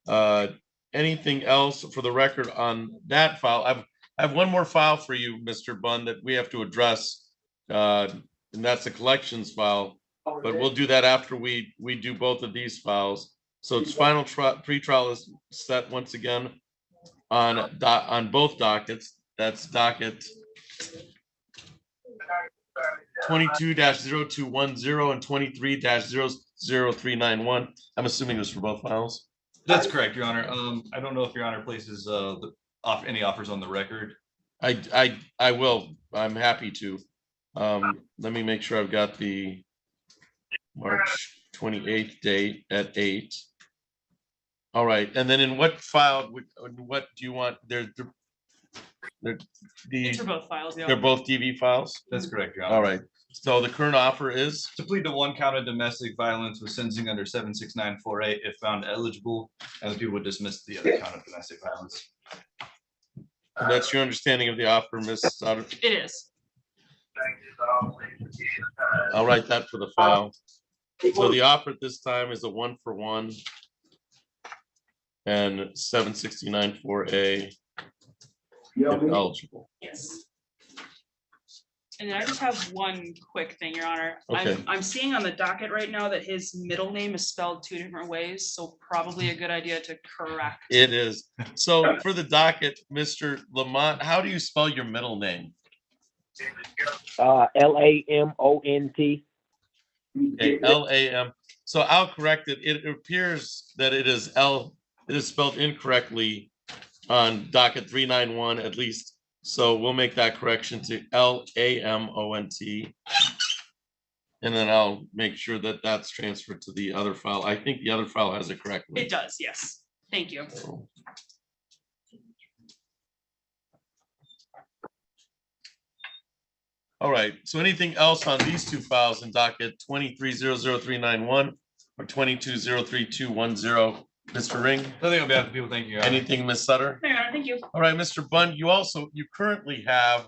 All right. Anything else for the record on that file? I have one more file for you, Mr. Bunn, that we have to address. And that's a collections file, but we'll do that after we do both of these files. So it's final pretrial is set once again on both dockets. That's docket 22-0210 and 23-00391. I'm assuming this for both files. That's correct, Your Honor. I don't know if Your Honor places any offers on the record. I will. I'm happy to. Let me make sure I've got the March 28th date at 8. All right, and then in what file? What do you want? These are both files. Yeah. They're both DV files. That's correct, Your Honor. All right. So the current offer is to plead to 1 count of domestic violence with sentencing under 76948 if found eligible, and the people would dismiss the other count of domestic violence. And that's your understanding of the offer, Ms. Sutter? It is. I'll write that for the file. So the offer at this time is a 1-for-1 and 769-4A if eligible. Yes. And then I just have one quick thing, Your Honor. Okay. I'm seeing on the docket right now that his middle name is spelled 2 different ways, so probably a good idea to correct. It is. So for the docket, Mr. Lamont, how do you spell your middle name? Lamont. Okay, Lam. So I'll correct it. It appears that it is spelled incorrectly on docket 391 at least. So we'll make that correction to Lamont. And then I'll make sure that that's transferred to the other file. I think the other file has it correctly. It does, yes. Thank you. All right, so anything else on these two files in docket 23-00391 or 22-03210? Mr. Ring, Nothing on behalf of the people. Thank you, Your Honor. anything, Ms. Sutter? No, Your Honor, thank you. All right, Mr. Bund, you currently have,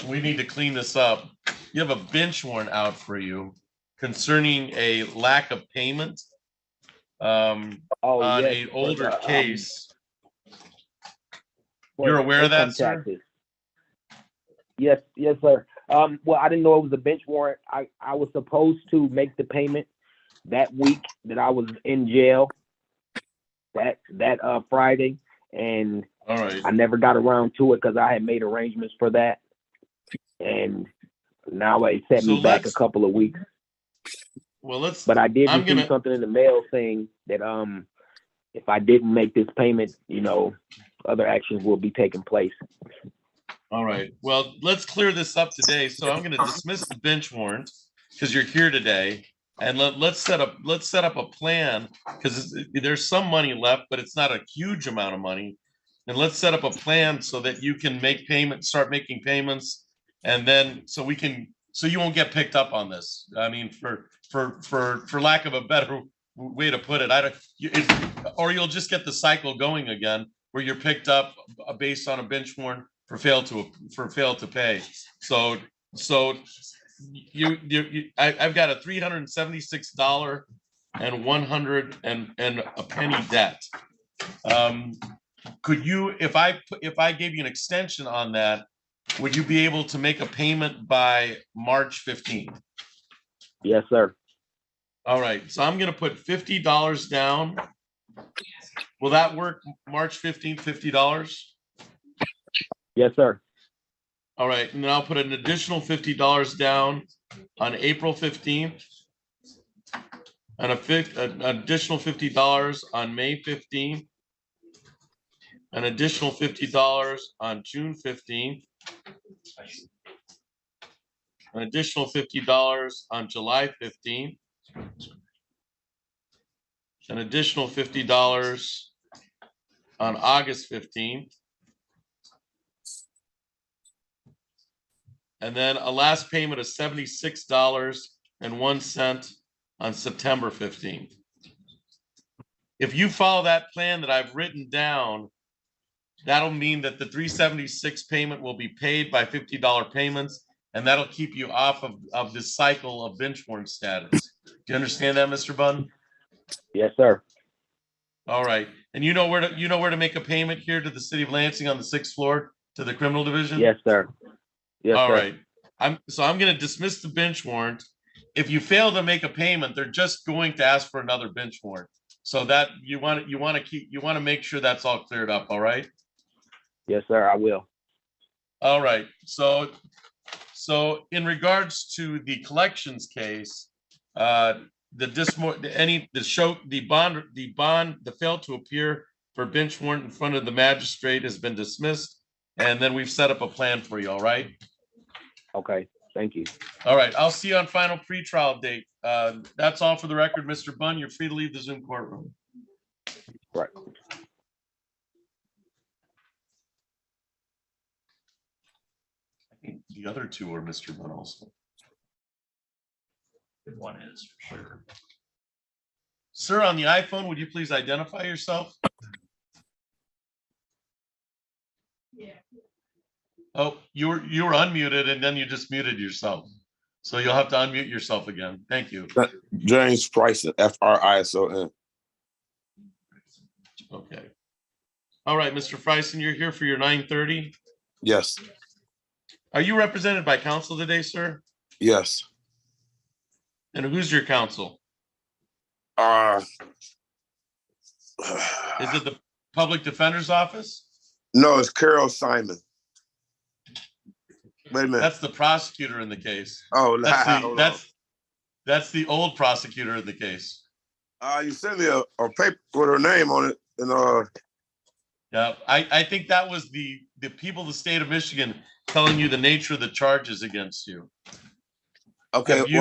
we need to clean this up. You have a bench warrant out for you concerning a lack of payment on yes, an older for the, case. for You're aware of that, income sir? taxes. Yes, sir. Well, I didn't know it was a bench warrant. I was supposed to make the payment that week that I was in jail, that Friday, and All right. I never got around to it because I had made arrangements for that, and now it set me back a couple of weeks. Well, But I did receive something in the mail saying that if I didn't make this payment, other actions will be taking place. All right, well, let's clear this up today. So I'm going to dismiss the bench warrant because you're here today. And let's set up a plan because there's some money left, but it's not a huge amount of money. And let's set up a plan so that you can make payments, start making payments. And then so you won't get picked up on this. I mean, for lack of a better way to put it, or you'll just get the cycle going again where you're picked up based on a bench warrant for fail to pay. So I've got a $376 and 100 and a penny debt. Could you, if I gave you an extension on that, would you be able to make a payment by March 15th? Yes, sir. All right, so I'm gonna put $50 down. Will that work? March 15th, $50? Yes, sir. All right, and then I'll put an additional $50 down on April 15th. And an additional $50 on May 15th. An additional $50 on June 15th. An additional $50 on July 15th. An additional $50 on August 15th. And then a last payment of $76.01 on September 15th. If you follow that plan that I've written down, that'll mean that the $376 payment will be paid by $50 payments, and that'll keep you off of this cycle of bench warrant status. Do you understand that, Mr. Bunn? Yes, sir. All right. And you know where to make a payment here to the city of Lansing on the 6th floor to the criminal division? Yes, sir. Yes, all sir. right. I'm going to dismiss the bench warrant. If you fail to make a payment, they're just going to ask for another bench warrant. So that you want to make sure that's all cleared up. All right. Yes, sir. I will. All right. So in regards to the collections case, the fail to appear for bench warrant in front of the magistrate has been dismissed, and then we've set up a plan for you. All right. Okay. Thank you. All right. I'll see you on final pretrial date. That's all for the record, Mr. Bunn. You're free to leave the Zoom courtroom. Right. I think the other two are Mr. Bunn also. One is for sure. Sir, on the iPhone, would you please identify yourself? Yeah. Oh, you were unmuted and then you just muted yourself. So you'll have to unmute yourself again. Thank you. James Frison, Frison. Okay. All right, Mr. Frison, you're here for your 9:30. Yes. Are you represented by counsel today, sir? Yes. And who's your counsel? Is it the public defender's office? No, it's Carol Simon. Wait a minute. That's the prosecutor in the case. Oh, that's the old prosecutor in the case. You sent me a paper with her name on it, and yeah, I think that was the people of the state of Michigan telling you the nature of the charges against you. Okay. Okay.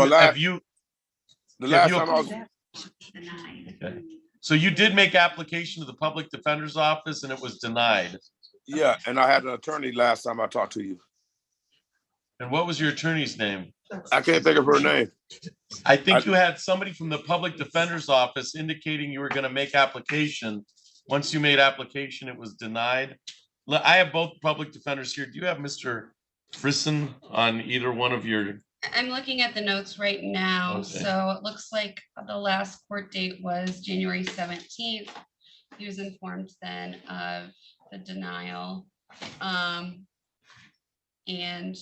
So you did make application to the public defender's office and it was denied. Yeah, and I had an attorney last time I talked to you. And what was your attorney's name? I can't think of her name. I think you had somebody from the public defender's office indicating you were going to make application. Once you made application, it was denied. I have both public defenders here. Do you have Mr. Frisson on either one of your? I'm looking at the notes right now, Okay. so it looks like the last court date was January 17th. He was informed then of the denial. And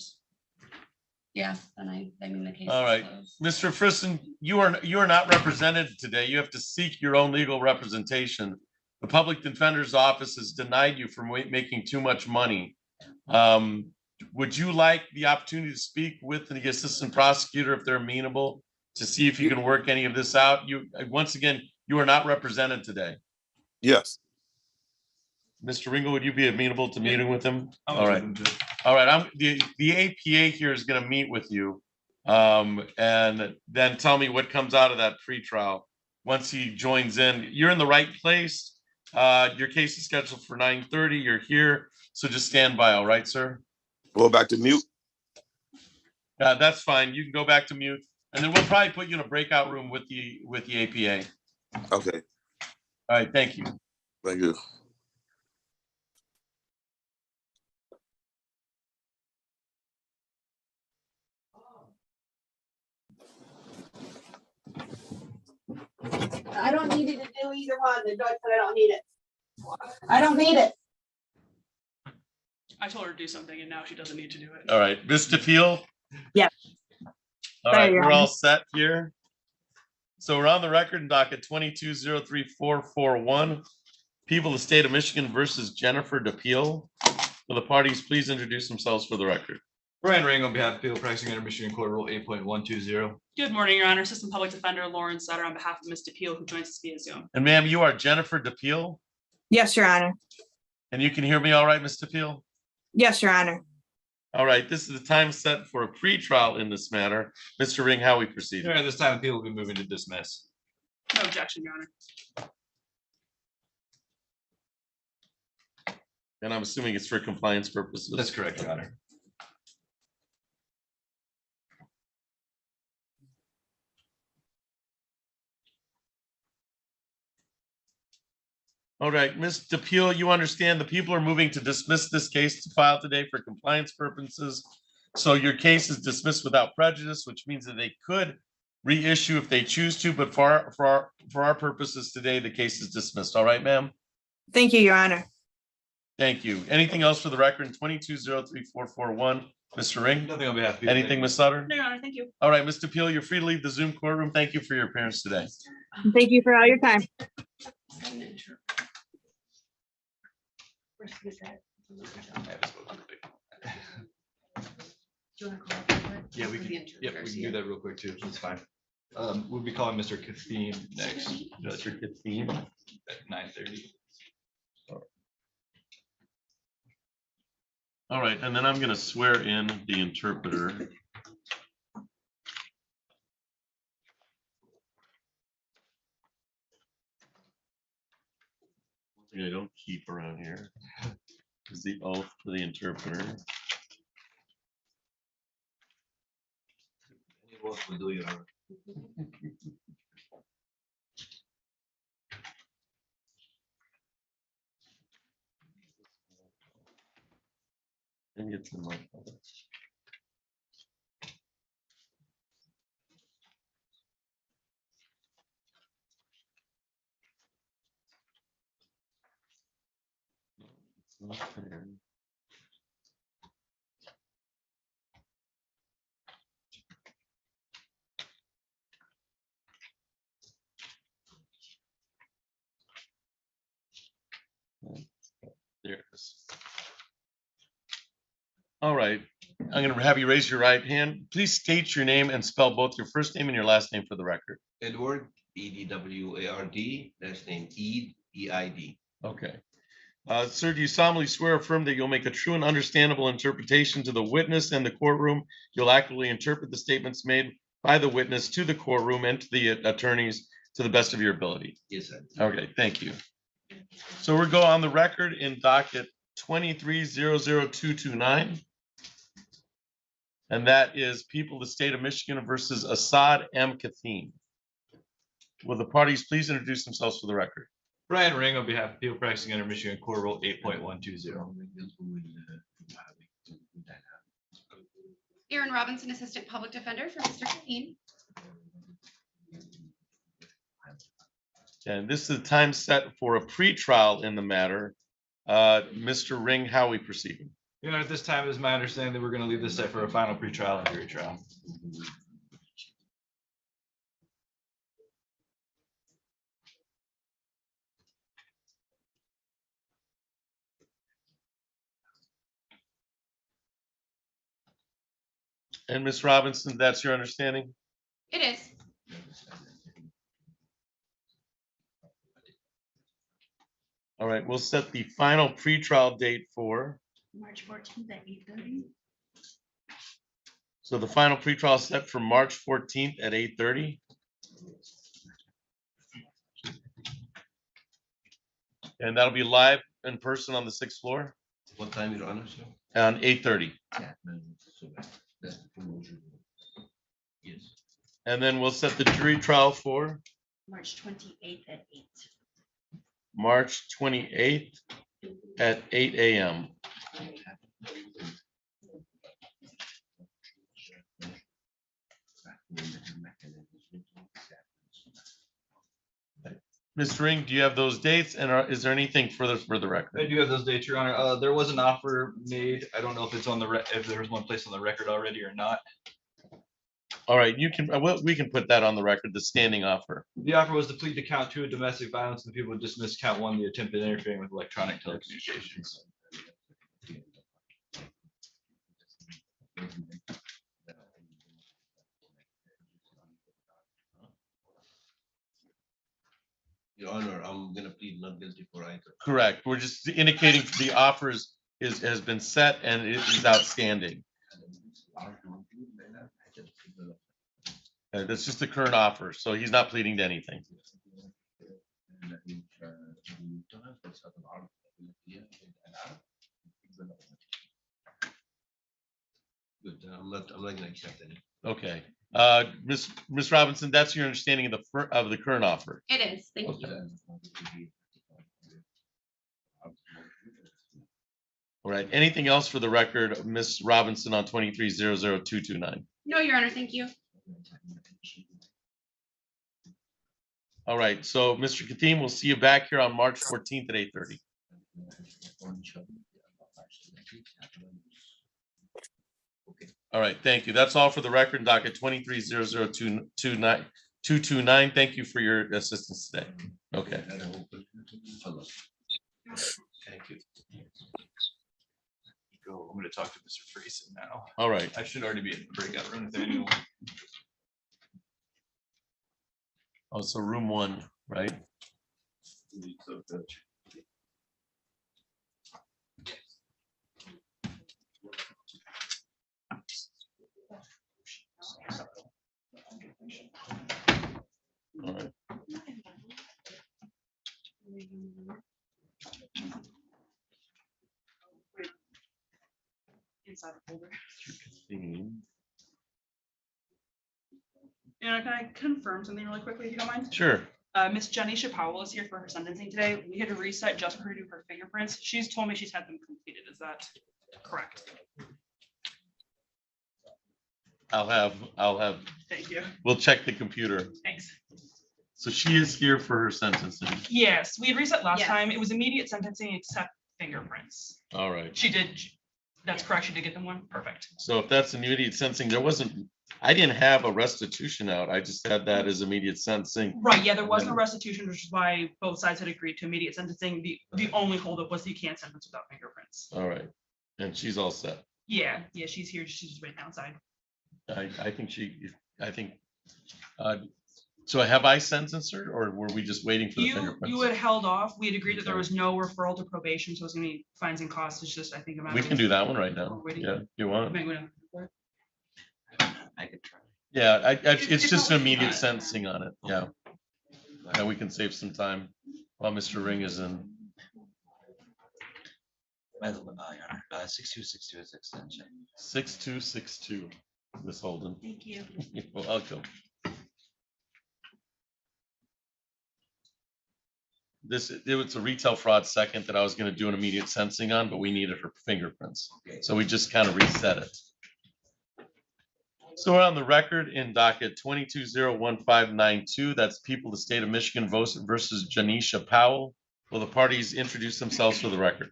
yes, then I mean the case. All right, Mr. Frisson, you are not represented today. You have to seek your own legal representation. The public defender's office has denied you from making too much money. Would you like the opportunity to speak with the assistant prosecutor if they're amenable to see if you can work any of this out? Once again, you are not represented today. Yes. Mr. Ringo, would you be amenable to meeting with him? I'm All right. open to it. All right. The APA here is going to meet with you and then tell me what comes out of that pretrial once he joins in. You're in the right place. Your case is scheduled for 9:30. You're here. So just stand by. All right, sir. Go back to mute. That's fine. You can go back to mute. And then we'll probably put you in a breakout room with the APA. Okay. All right. Thank you. Thank you. I don't need it to do either one. The judge said I don't need it. I don't need it. I told her to do something and now she doesn't need to do it. All right. Ms. DePeel? Yep. All right. We're all set here. So we're on the record in docket 22-03441. People of the state of Michigan versus Jennifer DePeel. Will the parties please introduce themselves for the record? Brian Ring on behalf of people practicing under Michigan Court Rule 8.120. Good morning, Your Honor. Assistant Public Defender Lauren Sutter on behalf of Ms. DePeel, who joins us via Zoom. And ma'am, you are Jennifer DePeel? Yes, Your Honor. And you can hear me all right, Ms. DePeel? Yes, Your Honor. All right, this is the time set for a pretrial in this matter. Mr. Ring, how we proceed? At this time, people will be moving to dismiss. No objection, Your Honor. And I'm assuming it's for compliance purposes. That's correct, Your Honor. All right, Ms. DePeel, you understand the people are moving to dismiss this case to file today for compliance purposes. So your case is dismissed without prejudice, which means that they could reissue if they choose to, but for our purposes today, the case is dismissed. All right, ma'am? Thank you, Your Honor. Thank you. Anything else for the record? 22-03441, Mr. Ring? Nothing on behalf of people. Anything, Ms. Sutter? No, Your Honor, thank you. All right, Ms. DePeel, you're free to leave the Zoom courtroom. Thank you for your appearance today. Thank you for all your time. Yeah, we can do that real quick too. That's fine. We'll be calling Mr. Kathleen next. Mr. Kathleen at 9:30. All right, and then I'm going to swear in the interpreter. I don't keep around here is the oath for the interpreter. Maybe it's in my folder. No, it's not there. There it is. All right, I'm going to have you raise your right hand. Please state your name and spell both your first name and your last name for the record. Edward, E-D-W-A-R-D, last name Eid, E-I-D. Okay. Sir, do you solemnly swear or affirm that you'll make a true and understandable interpretation to the witness and the courtroom? You'll accurately interpret the statements made by the witness to the courtroom and to the attorneys to the best of your ability? Yes, sir. Okay, thank you. So we'll go on the record in docket 23-00229. and that is People of the State of Michigan versus Assad M. Kathim. Will the parties please introduce themselves for the record? Brian Ring on behalf of people practicing under Michigan Core Rule 8.120. Erin Robinson, Assistant Public Defender for Mr. Katheen. And this is the time set for a pretrial in the matter. Mr. Ring, how are we proceeding? You know, at this time, it is my understanding that we're going to leave this set for a final pretrial and jury trial. And Ms. Robinson, that's your understanding? It is. All right, we'll set the final pretrial date for, March 14th at 8:30. so the final pretrial is set for March 14th at 8:30. And that'll be live in person on the 6th floor What time, Your Honor, sir? on 8:30. Yes. And then we'll set the jury trial for March 28th at 8. March 28th at 8 a.m. Mr. Ring, do you have those dates? And is there anything further for the I record? do have those dates, Your Honor. There was an offer made. I don't know if it's on the, if there was one placed on the record already or not. All right, you can, we can put that on the record, the standing offer. The offer was to plead to count 2 of domestic violence, and the people would dismiss count 1, the attempted interfering with electronic telecommunications. Your Honor, I'm gonna plead not guilty for either. Correct. We're just indicating the offers has been set and it is outstanding. That's just the current offer, so he's not pleading to anything. Good, I'm not gonna accept any. Okay, Ms. Robinson, that's your understanding of the current offer. It is. Thank you. Okay. All right, anything else for the record, Ms. Robinson on 23-00229? No, Your Honor, thank you. All right, so Mr. Kathim, we'll see you back here on March 14th at 8:30. All right, thank you. That's all for the record, docket 23-00229. Thank you for your assistance today. Okay. Thank you. I'm going to talk to Mr. Friesen now. All right. I should already be in the breakout room with anyone. Oh, so room 1, right? All right. Inside the folder. Kathim. And can I confirm something really quickly, if you don't mind? Sure. Miss Jenny Powell is here for her sentencing today. We had to reset just for her to do her fingerprints. She's told me she's had them completed. Is that correct? I'll have, Thank you. we'll check the computer. Thanks. So she is here for her sentencing. Yes, we had reset last Yes. time. It was immediate sentencing except fingerprints. All right. She did. That's correct. She did get them one. Perfect. So if that's immediate sentencing, I didn't have a restitution out. I just had that as immediate sentencing. Right. Yeah, there was no restitution, which is why both sides had agreed to immediate sentencing. The only holdup was you can't sentence without fingerprints. All right. And she's all set. Yeah. Yeah. She's here. She's just waiting outside. I think, so have I sentenced her or were we just waiting for the You fingerprints? had held off. We had agreed that there was no referral to probation, so it was gonna be fines and costs. It's just, I think. We can do that one right now. Waiting. Yeah, you want? Maybe we don't- I could try. Yeah, it's It's just not- immediate sentencing on it. Yeah. And we can save some time while Mr. Ring is in. Your Honor, 6262 is extension. 6262, Ms. Holden. Thank you. You're welcome. It was a retail fraud second that I was going to do an immediate sensing on, but we needed her fingerprints. So we just kind of reset it. So we're on the record in docket 2201592. That's people of the state of Michigan versus Janisha Powell. Will the parties introduce themselves for the record?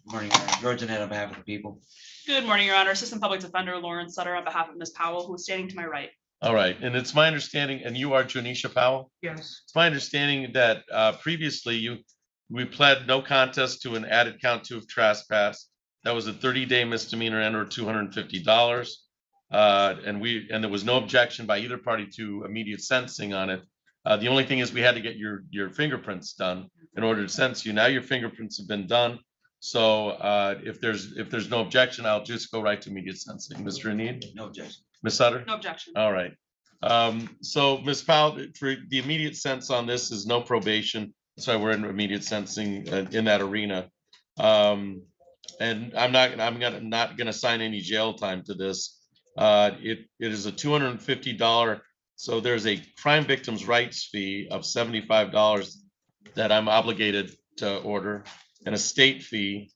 Good morning, Your Honor. George and Ed on behalf of the people. Good morning, Your Honor. Assistant Public Defender Lauren Sutter on behalf of Ms. Powell, who is standing to my right. All right, and it's my understanding, and you are Janisha Powell? Yes. It's my understanding that previously we pled no contest to an added count 2 of trespass. That was a 30-day misdemeanor and or $250. And there was no objection by either party to immediate sentencing on it. The only thing is we had to get your fingerprints done in order to sentence you. Now your fingerprints have been done. So if there's no objection, I'll just go right to immediate sentencing. Mr. Need? No objection. Ms. Sutter? No objection. All right. So Ms. Powell, for the immediate sentence on this is no probation. So we're in immediate sentencing in that arena. And I'm not gonna assign any jail time to this. It is a $250. So there's a crime victims rights fee of $75 that I'm obligated to order, and a state fee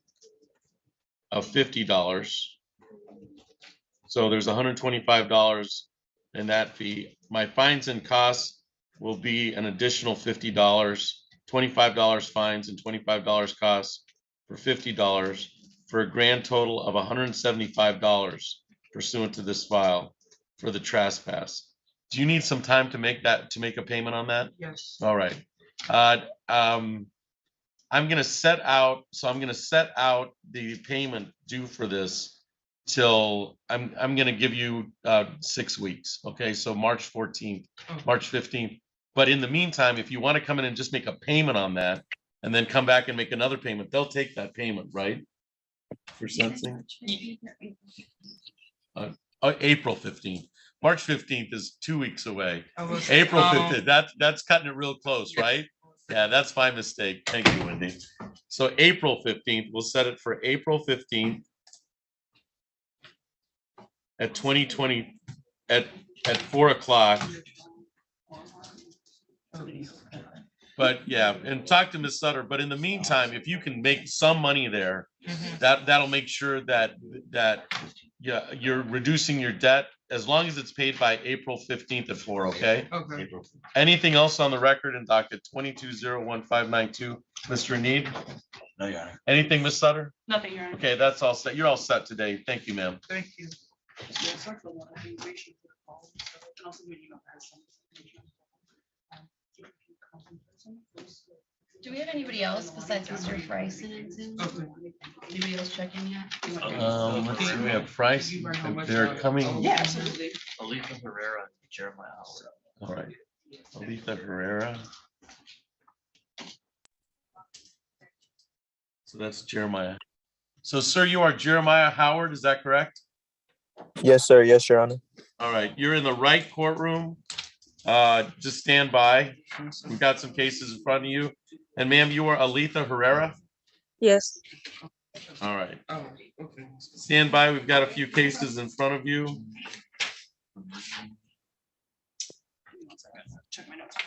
of $50. So there's $125 in that fee. My fines and costs will be an additional $50, $25 fines and $25 costs for $50 for a grand total of $175 pursuant to this file for the trespass. Do you need some time to make a payment on that? Yes. All right. I'm gonna set out the payment due for this till I'm gonna give you 6 weeks. Okay, so March 14th, March 15th. But in the meantime, if you want to come in and just make a payment on that and then come back and make another payment, they'll take that payment, right? For sensing. April 15th. March 15th is 2 weeks away. April 15th, that's cutting it real close, right? Yeah, that's my mistake. Thank you, Wendy. So April 15th, we'll set it for April 15th at 2020 at 4 o'clock. But yeah, and talk to Ms. Sutter. But in the meantime, if you can make some money there, that'll make sure that you're reducing your debt as long as it's paid by April 15th at 4, okay? Okay. Anything else on the record in docket 2201592, Mr. Need? No, Your Honor. Anything, Ms. Sutter? Nothing, Your Honor. Okay, that's all set. You're all set today. Thank you, ma'am. Thank you. Do we have anybody else besides Mr. Bryson and Zoom? Anybody else check in yet? Let's see, we have Price. They're coming. Yeah, absolutely. Aletha Herrera, Jeremiah Howard. All right. Aletha Herrera. So that's Jeremiah. So, sir, you are Jeremiah Howard, is that correct? Yes, sir. Yes, Your Honor. All right, you're in the right courtroom. Just stand by. We've got some cases in front of you. And ma'am, you are Aletha Herrera? Yes. All right. Stand by. We've got a few cases in front of you. Check my notes.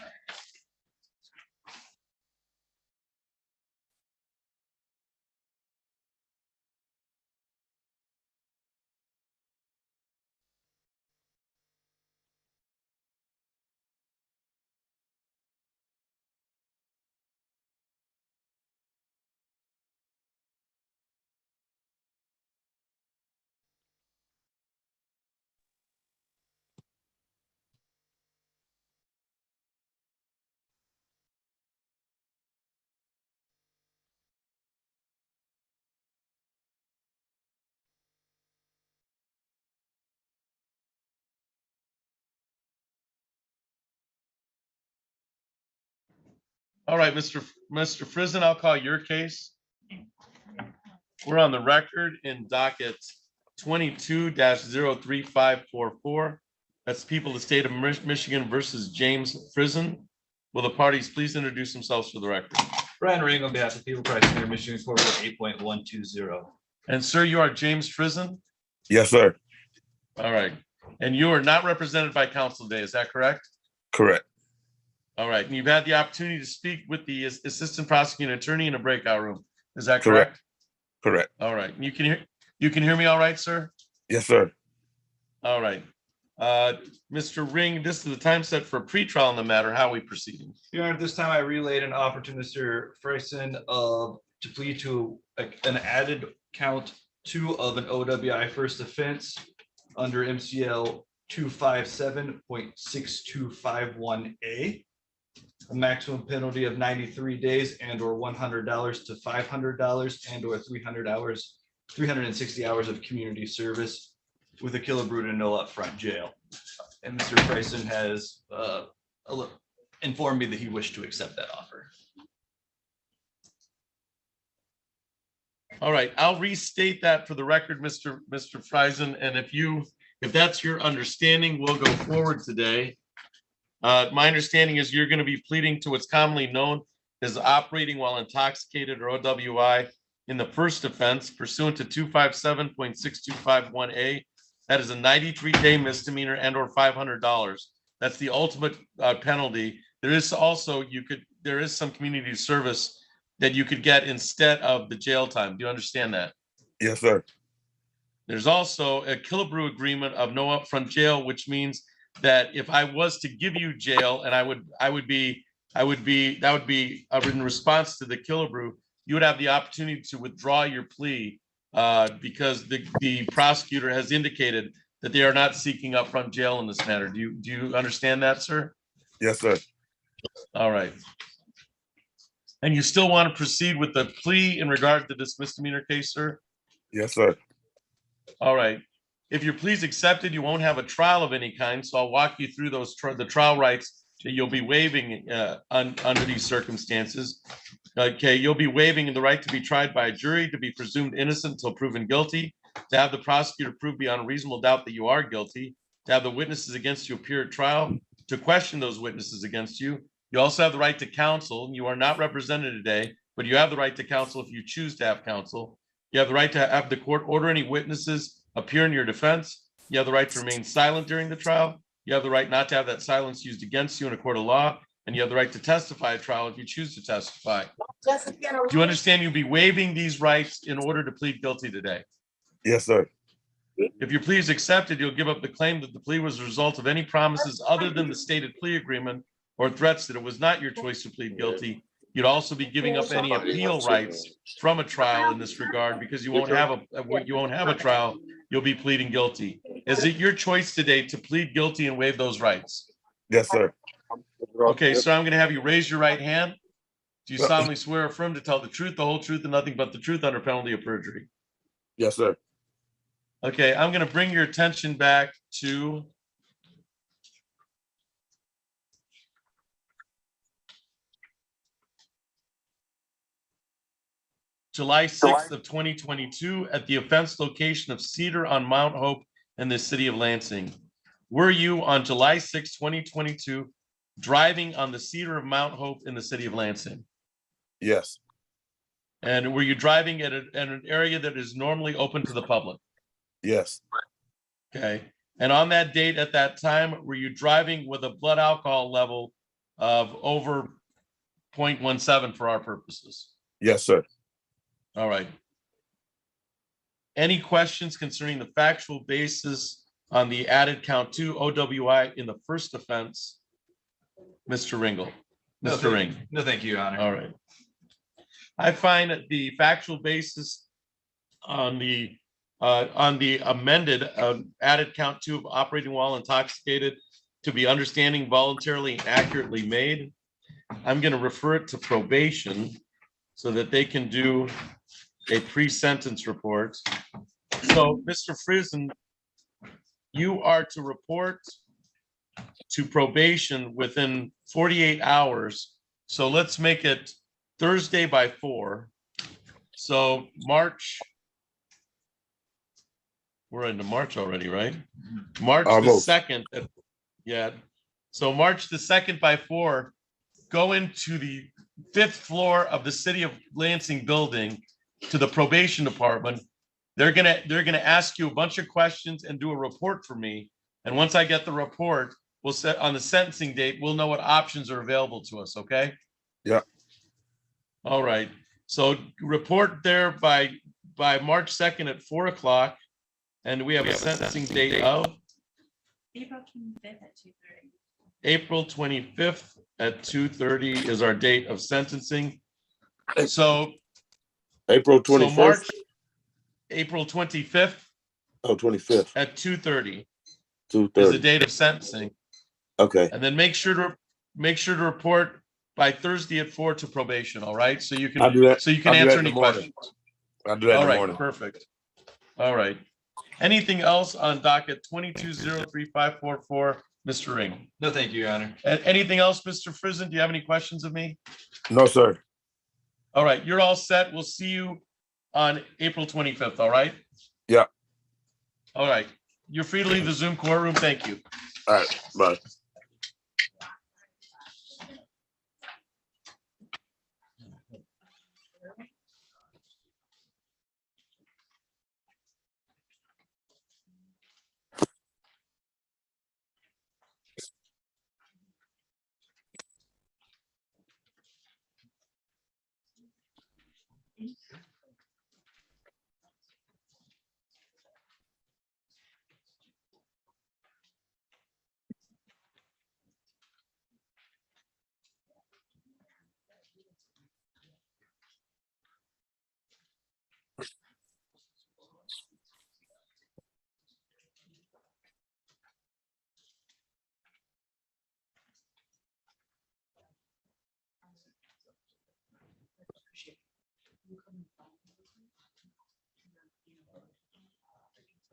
All right, Mr. Frizen, I'll call your case. We're on the record in docket 22-03544. That's people of the state of Michigan versus James Frizen. Will the parties please introduce themselves for the record? Brian Ring on behalf of People Price Mayor Michigan Court 8.120. And sir, you are James Friesen? Yes, sir. All right. And you are not represented by counsel today, is that correct? Correct. All right. And you've had the opportunity to speak with the assistant prosecuting attorney in a breakout room. Is that Correct. correct? Correct. All right. And you can hear me all right, sir? Yes, sir. All right. Mr. Ring, this is the time set for a pretrial in the matter. How are we proceeding? Your Honor, at this time I relayed an offer to Mr. Friesen to plead to an added count 2 of an OWI first offense under MCL 257.6251A. A maximum penalty of 93 days and or $100 to $500 and or 360 hours of community service with a Killebrew and no upfront jail. And Mr. Friesen has informed me that he wished to accept that offer. All right, I'll restate that for the record, Mr. Friesen, and if that's your understanding, we'll go forward today. My understanding is you're going to be pleading to what's commonly known as operating while intoxicated or OWI in the first offense pursuant to 257.6251A. That is a 93-day misdemeanor and or $500. That's the ultimate penalty. There is also there is some community service that you could get instead of the jail time. Do you understand that? Yes, sir. There's also a Killebrew agreement of no upfront jail, which means that if I was to give you jail and that would be in response to the Killebrew, you would have the opportunity to withdraw your plea because the prosecutor has indicated that they are not seeking upfront jail in this matter. Do you understand that, sir? Yes, sir. All right. And you still want to proceed with the plea in regard to this misdemeanor case, sir? Yes, sir. All right. If your plea is accepted, you won't have a trial of any kind. So I'll walk you through the trial rights that you'll be waiving under these circumstances. Okay, you'll be waiving the right to be tried by a jury, to be presumed innocent until proven guilty, to have the prosecutor prove beyond a reasonable doubt that you are guilty, to have the witnesses against you appear at trial, to question those witnesses against you. You also have the right to counsel. You are not represented today, but you have the right to counsel if you choose to have counsel. You have the right to have the court order any witnesses appear in your defense. You have the right to remain silent during the trial. You have the right not to have that silence used against you in a court of law. And you have the right to testify at trial if you choose to testify. Do you understand you'll be waiving these rights in order to plead guilty today? Yes, sir. If your plea is accepted, you'll give up the claim that the plea was a result of any promises other than the stated plea agreement or threats that it was not your choice to plead guilty. You'd also be giving up any appeal rights from a trial in this regard because you won't have a trial. You'll be pleading guilty. Is it your choice today to plead guilty and waive those rights? Yes, sir. Okay, so I'm going to have you raise your right hand. Do you solemnly swear or affirm to tell the truth, the whole truth, and nothing but the truth under penalty of perjury? Yes, sir. Okay, I'm going to bring your attention back to July 6th of 2022 at the offense location of Cedar on Mount Hope in the city of Lansing. Were you on July 6, 2022, driving on the Cedar of Mount Hope in the city of Lansing? Yes. And were you driving at an area that is normally open to the public? Yes. Okay. And on that date at that time, were you driving with a blood alcohol level of over 0.17 for our purposes? Yes, sir. All right. Any questions concerning the factual basis on the added count 2 OWI in the first offense? Mr. Ringle. Mr. Ring. No, thank you, Your Honor. All right. I find that the factual basis on the amended added count 2 of operating while intoxicated to be understanding, voluntarily, and accurately made. I'm going to refer it to probation so that they can do a pre-sentence report. So, Mr. Friesen, you are to report to probation within 48 hours. So let's make it Thursday by 4. So we're into March already, right? March Almost. the 2nd. Yeah. So March the 2nd by 4, go into the fifth floor of the City of Lansing building to the probation department. They're gonna ask you a bunch of questions and do a report for me. And once I get the report, we'll set on the sentencing date, we'll know what options are available to us, okay? Yeah. All right, so report there by March 2nd at 4 o'clock. And we have a sentencing date of April 25th at 2:30. April 25th at 2:30 is our date of sentencing. So April so 25th. March, April 25th Oh, 25th. at 2:30 is the 2:30. date of sentencing. Okay. And then make sure to report by Thursday at 4 to probation, all right? So you I'll do can, that. so you can I'll do that answer in any the morning. questions. I'll do that All in the right, morning. perfect. All right. Anything else on docket 22035544, Mr. Ring? No, thank you, Your Honor. Anything else, Mr. Friesen? Do you have any questions of me? No, sir. All right, you're all set. We'll see you on April 25th, all right? Yeah. All right. You're free to leave the Zoom courtroom. Thank you. All right. Bye.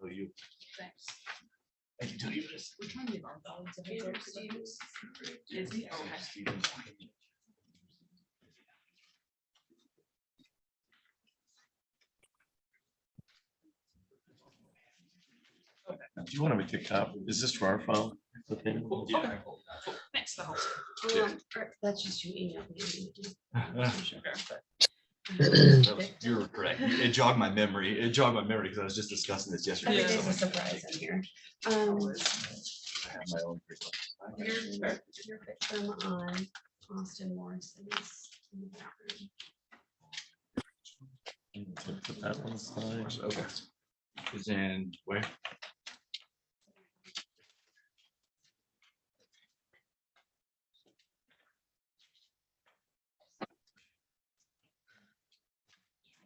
You. Thanks. I can tell you this. We're trying to get our thoughts of it. Is he? Okay. Do you want to make a copy? Is this for our file? Okay. Okay. Thanks, that helps. That's just your email. You're correct. It jogged my memory. It jogged my memory because I was just discussing this yesterday. Every with day's a someone. surprise in here. I have my own Your victim on Austin Morrison's. in the background. Put that one aside. Okay. Is in where?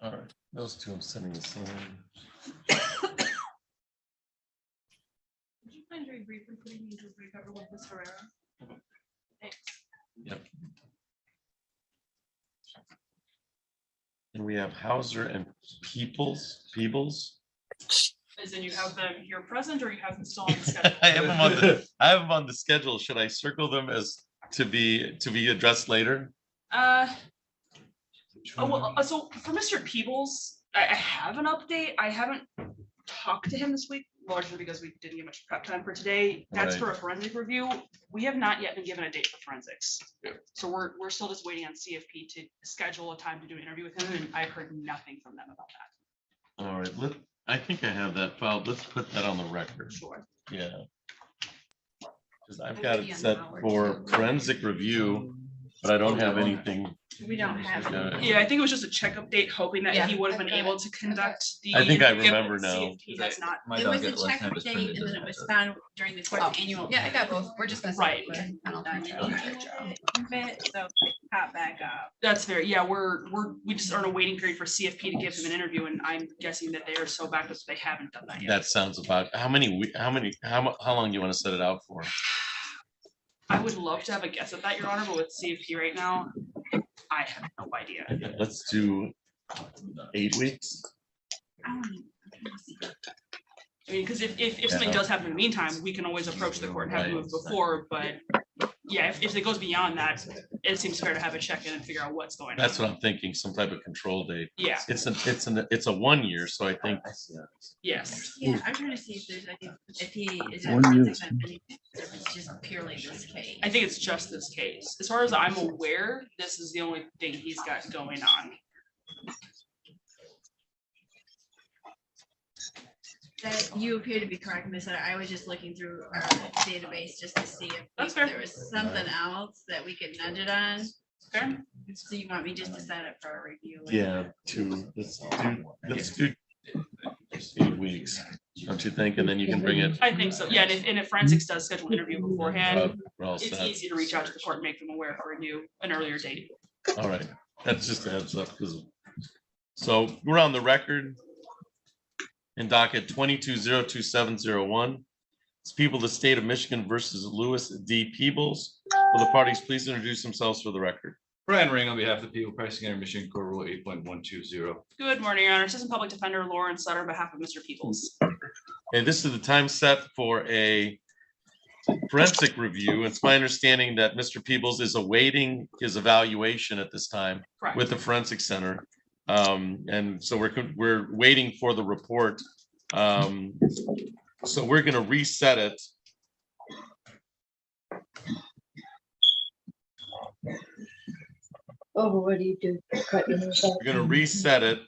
All right, those two I'm sending the same. Would you mind very briefly putting me into a brief cover with Ms. Herrera? Thanks. Yep. And we have Hauser and Peebles. As in you have them here present or you have them still on the schedule? I have them on the schedule. Should I circle them as to be addressed later? So for Mr. Peebles, I have an update. I haven't talked to him this week, largely because we didn't get much prep time for today. That's Right. for a forensic review. We have not yet been given a date for forensics. So we're still just waiting on CFP to schedule a time to do an interview with him, and I've heard nothing from them about that. All right, I think I have that filed. Let's put that on the record. Sure. Yeah. Because I've got it set for forensic review, but I don't have anything. We don't have it. Yeah, I think it was just a check update, hoping that Yeah. he would have been able to conduct the. I think I interview, remember but now. CFP has not. My It was docket a last check time was update printed and then in it was the- found during the course of annual. Yeah, I got both. We're just gonna. Right. So pop back up. That's fair. Yeah, we just are in a waiting period for CFP to give him an interview, and I'm guessing that they are so backed up that they haven't done that yet. That sounds about, how long do you want to set it out for? I would love to have a guess at that, Your Honor, but with CFP right now, I have no idea. Let's do 8 weeks. I mean, because if something does happen in the meantime, we can always approach the court and have it moved before, but yeah, if it goes beyond that, it seems fair to have a check-in and figure out what's going on. That's what I'm thinking, some type of control date. Yeah. It's a 1 year, so I think. Yes. Yeah, I'm trying to see if there's, if he is. One year. If it's just purely this case. I think it's just this case. As far as I'm aware, this is the only thing he's got going on. That you appear to be correct, Miss. I was just looking through our database just to see That's if fair. there was something else that we could nudge it on. Fair. So you want me just to set it for a review? Yeah, let's do 8 weeks, don't you think? And then you can bring it. I think so. Yeah, and if forensics does schedule an interview beforehand, we're all it's set. easy to reach out to the court and make them aware for an earlier date. All right, that's just a heads up, because, so we're on the record in docket 22-02701. It's people of the state of Michigan versus Louis D. Peebles. Will the parties please introduce themselves for the record? Brian Ring on behalf of the people, pricing under Michigan Court Rule 8.120. Good morning, Your Honor. Assistant Public Defender Lawrence Sutter on behalf of Mr. Peoples. And this is the time set for a forensic review. It's my understanding that Mr. Peebles is awaiting his evaluation at this time Correct. with the Forensic Center. And so we're waiting for the report. So we're going to reset it. Oh, what do you do? We're going to reset it.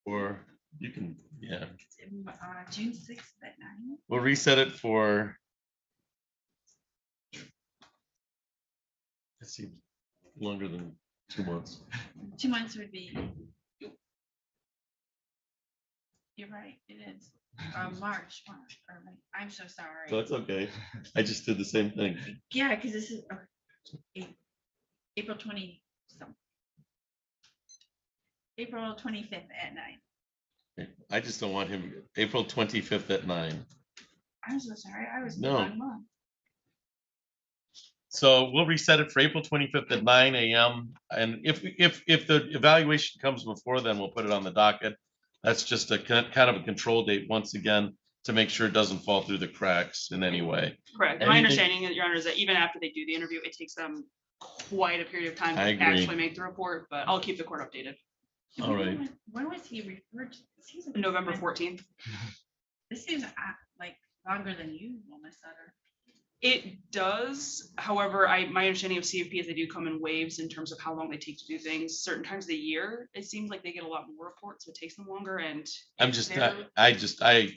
Or you can, yeah. June 6th at 9. We'll reset it for. Let's see, longer than 2 months. 2 months would be. You're right, it is. March, or I'm so sorry. So it's okay. I just did the same thing. Yeah, because this is April 20 some. April 25th at 9. I just don't want him, April 25th at 9. I'm so sorry, I was No. the wrong month. So we'll reset it for April 25th at 9 a.m. And if the evaluation comes before then, we'll put it on the docket. That's just a kind of a control date once again to make sure it doesn't fall through the cracks in any way. Correct. My understanding, Your Honor, is that even after they do the interview, it takes them quite a period of time I to agree. actually make the report, but I'll keep the court updated. All right. When was he referred to? November 14th. This seems like longer than usual, Miss Sutter. It does. However, my understanding of CFP is they do come in waves in terms of how long they take to do things. Certain times of the year, it seems like they get a lot more reports, so it takes them longer. And I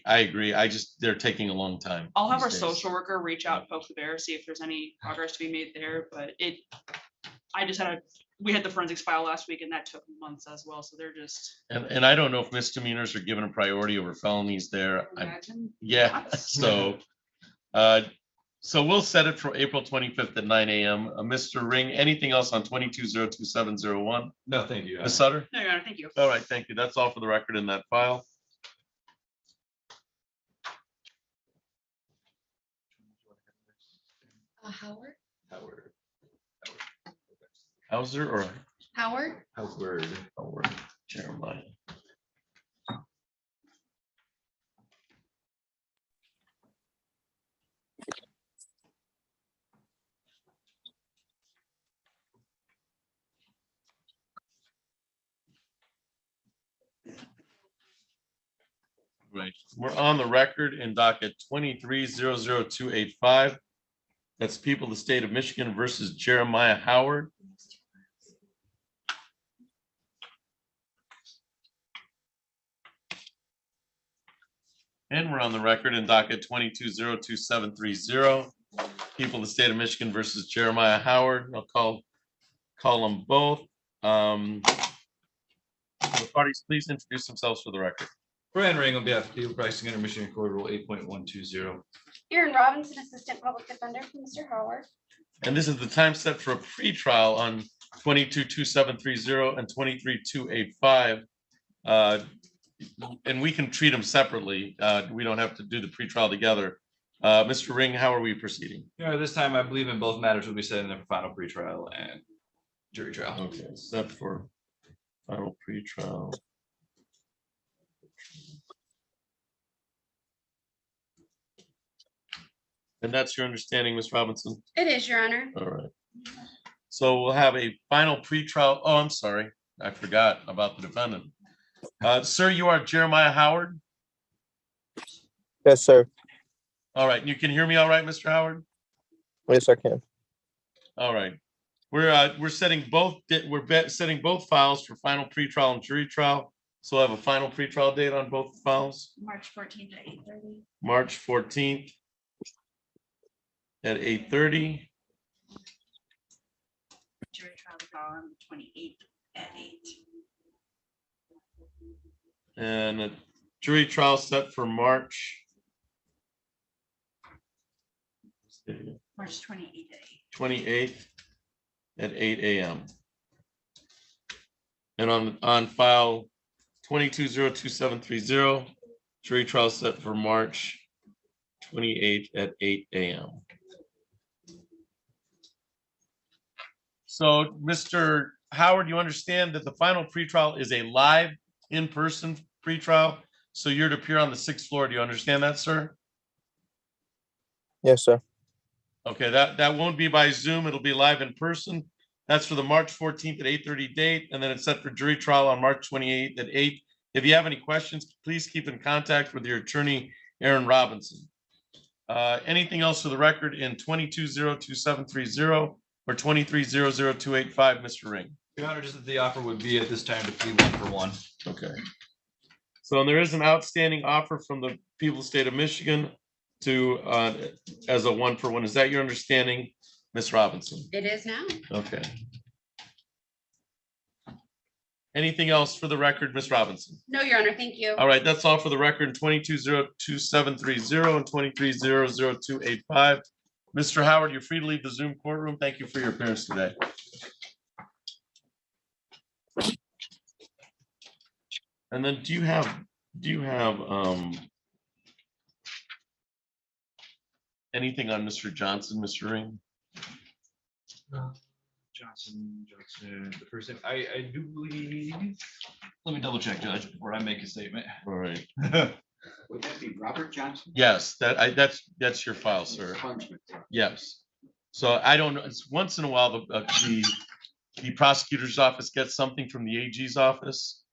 agree. They're taking a long time. I'll have our these days. social worker reach out and poke the bear, see if there's any progress to be made there. But we had the forensics file last week and that took months as well. So they're just. And I don't know if misdemeanors are given a priority over felonies there. Yeah, so we'll set it for April 25th at 9 a.m. Mr. Ring, anything else on 22-02701? No, thank you. Ms. Sutter? No, Your Honor, thank you. All right, thank you. That's all for the record in that file. Howard? Hauser or Howard? Howard? Jeremiah. Right, we're on the record in docket 23-00285. That's people of the state of Michigan versus Jeremiah Howard. And we're on the record in docket 22-02730. People of the state of Michigan versus Jeremiah Howard. I'll call them both. The parties, please introduce themselves for the record. Brian Ring on behalf of people, pricing under Michigan Court Rule 8.120. Aaron Robinson, Assistant Public Defender for Mr. Howard. And this is the time set for a pre-trial on 22-2730 and 23-285. And we can treat them separately. We don't have to do the pre-trial together. Mr. Ring, how are we proceeding? This time I believe in both matters will be set in the final pre-trial and jury trial. Okay, set for final pre-trial. And that's your understanding, Ms. Robinson? It is, Your Honor. All right. So we'll have a final pretrial. Oh, I'm sorry. I forgot about the defendant. Sir, you are Jeremiah Howard? Yes, sir. All right. You can hear me all right, Mr. Howard? Yes, I can. All right. We're setting both setting both files for final pretrial and jury trial. So I have a final pretrial date on both files. March 14th at 8:30. March 14th at 8:30. Jury trial is on the 28th at 8. And a jury trial set for March March 28th at 8. 28th at 8 a.m. And on file 2202-730, jury trial set for March 28th at 8 a.m. So, Mr. Howard, you understand that the final pretrial is a live, in-person pretrial. So you're to appear on the 6th floor. Do you understand that, sir? Yes, sir. Okay, that won't be by Zoom. It'll be live in person. That's for the March 14th at 8:30 date, and then it's set for jury trial on March 28th at 8. If you have any questions, please keep in contact with your attorney, Aaron Robinson. Anything else for the record in 2202-730 or 2300-285, Mr. Ring? Your Honor, just that the offer would be at this time to plead 1-for-1. Okay. So there is an outstanding offer from the people of the state of Michigan to as a 1-for-1. Is that your understanding, Ms. Robinson? It is now. Okay. Anything else for the record, Ms. Robinson? No, Your Honor, thank you. All right, that's all for the record, 2202-730 and 2300-285. Mr. Howard, you're free to leave the Zoom courtroom. Thank you for your appearance today. And then do you have anything on Mr. Johnson, Mr. Ring? Johnson, the first name, I do believe, let me double check, Judge, before I make a statement. All right. Would that be Robert Johnson? Yes, that's your file, sir. Yes. So I don't know, it's once in a while the prosecutor's office gets something from the AG's office.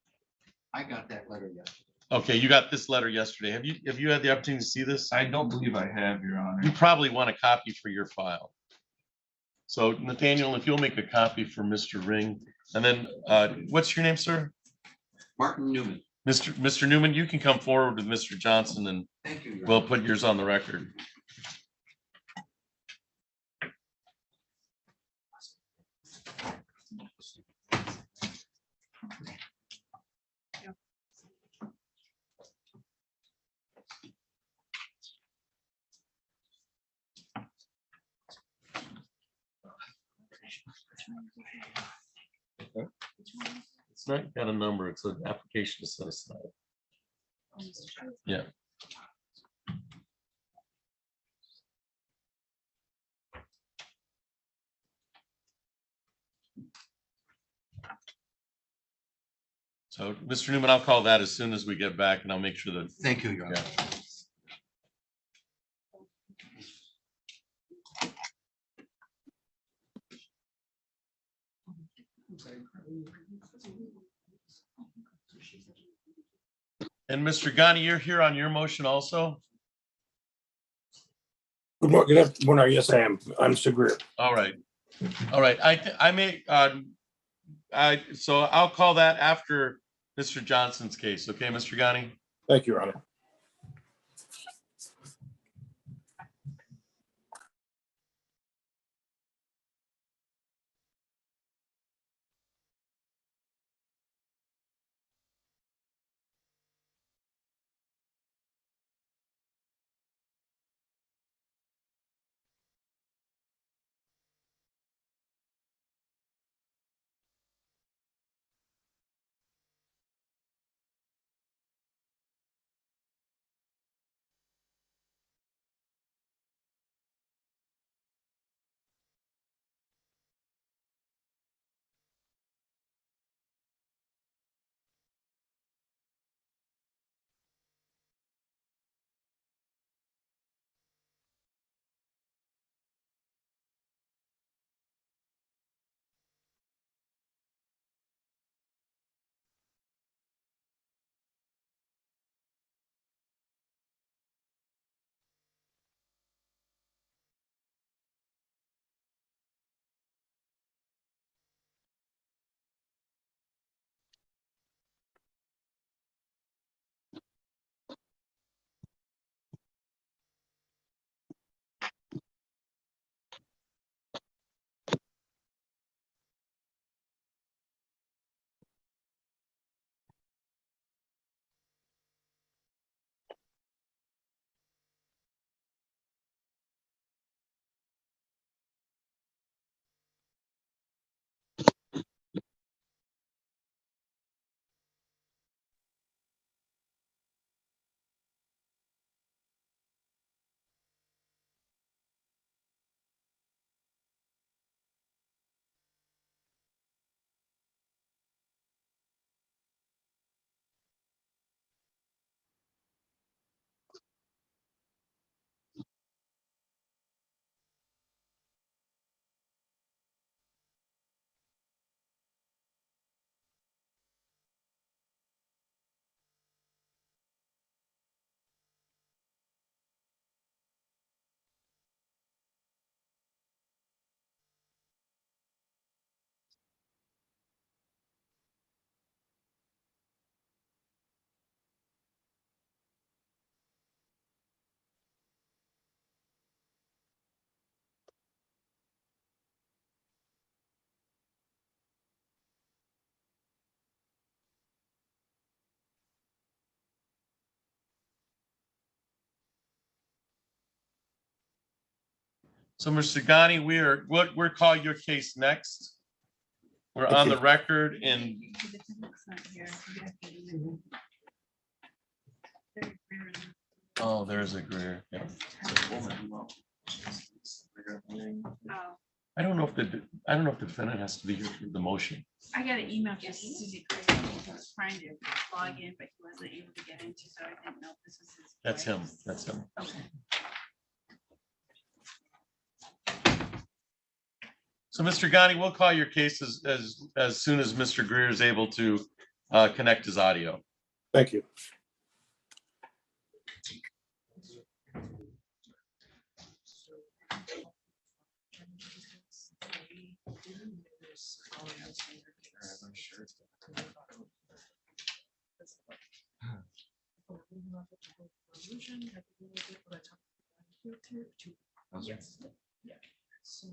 I got that letter yesterday. Okay, you got this letter yesterday. Have you had the opportunity to see this? I don't believe I have, Your Honor. You probably want a copy for your file. So Nathaniel, if you'll make a copy for Mr. Ring, and then what's your name, sir? Martin Newman. Mr. Newman, you can come forward with Mr. Johnson and Thank you, Your we'll Honor. put yours on the record. It's not got a number, it's an application to set aside. Yeah. So, Mr. Newman, I'll call that as soon as we get back and I'll make sure that. Thank you, Your Honor. Yeah. And Mr. Ghani, you're here on your motion also? Good morning, good morning. Yes, I am. I'm Mr. Greer. All right. All right. I may, so I'll call that after Mr. Johnson's case. Okay, Mr. Ghani? Thank you, Your Honor. So, Mr. Ghani, we'll call your case next. We're on the record in. Oh, there's a Greer. Yeah. I don't know if the defendant has to be here for the motion. I got an email from Susie Craig. He was trying to log in, but he wasn't able to get into, so I didn't know if this was his. That's him. voice. That's him. Okay. So, Mr. Ghani, we'll call your case as soon as Mr. Greer is able to connect his audio. Thank you. Yes. Yeah. So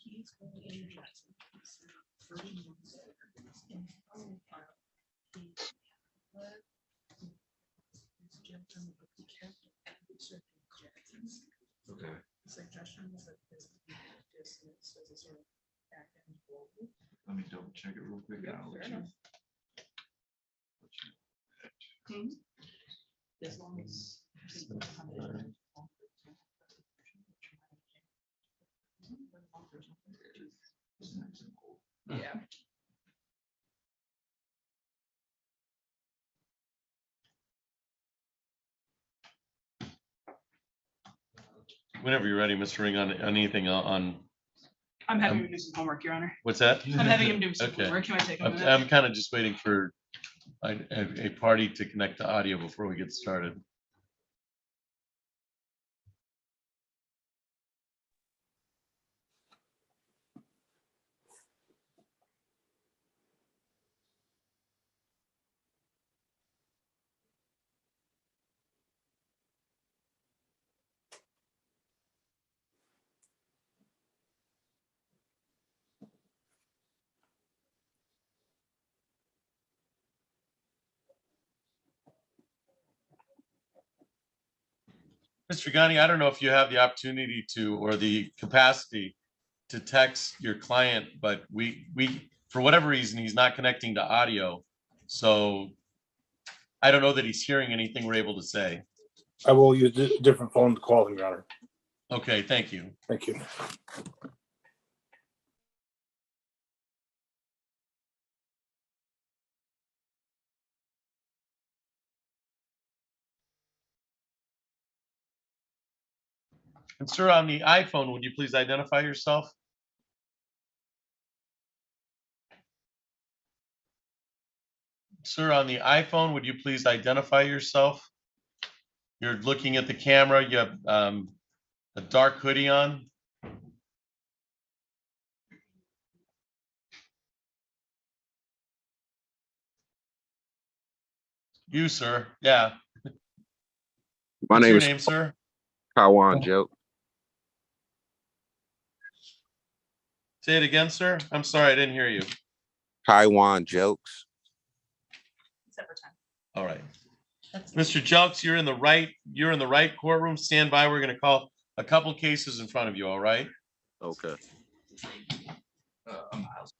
he's going to address it. Okay. Let me double check it real quick. and I'll let you- As long as. Yeah. Whenever you're ready, Mr. Ring, on anything on. I'm having him do some homework, Your Honor. What's that? I'm having him do some Okay. homework. Can I take a minute? I'm kind of just waiting for a party to connect to audio before we get started. Mr. Ghani, I don't know if you have the opportunity to, or the capacity to text your client, but we, for whatever reason, he's not connecting to audio. So I don't know that he's hearing anything we're able to say. I will use a different phone to call him, Your Honor. Okay, thank you. Thank you. And sir, on the iPhone, would you please identify yourself? Sir, on the iPhone, would you please identify yourself? You're looking at the camera. You have a dark hoodie on. You, sir. Yeah. My What's name your is name, sir? Kawan Joke. Say it again, sir. I'm sorry, I didn't hear you. Taiwan Jokes. All right. Mr. Jelks, you're in the right courtroom. Stand by. We're going to call a couple cases in front of you, all right? Okay. I'm Miles.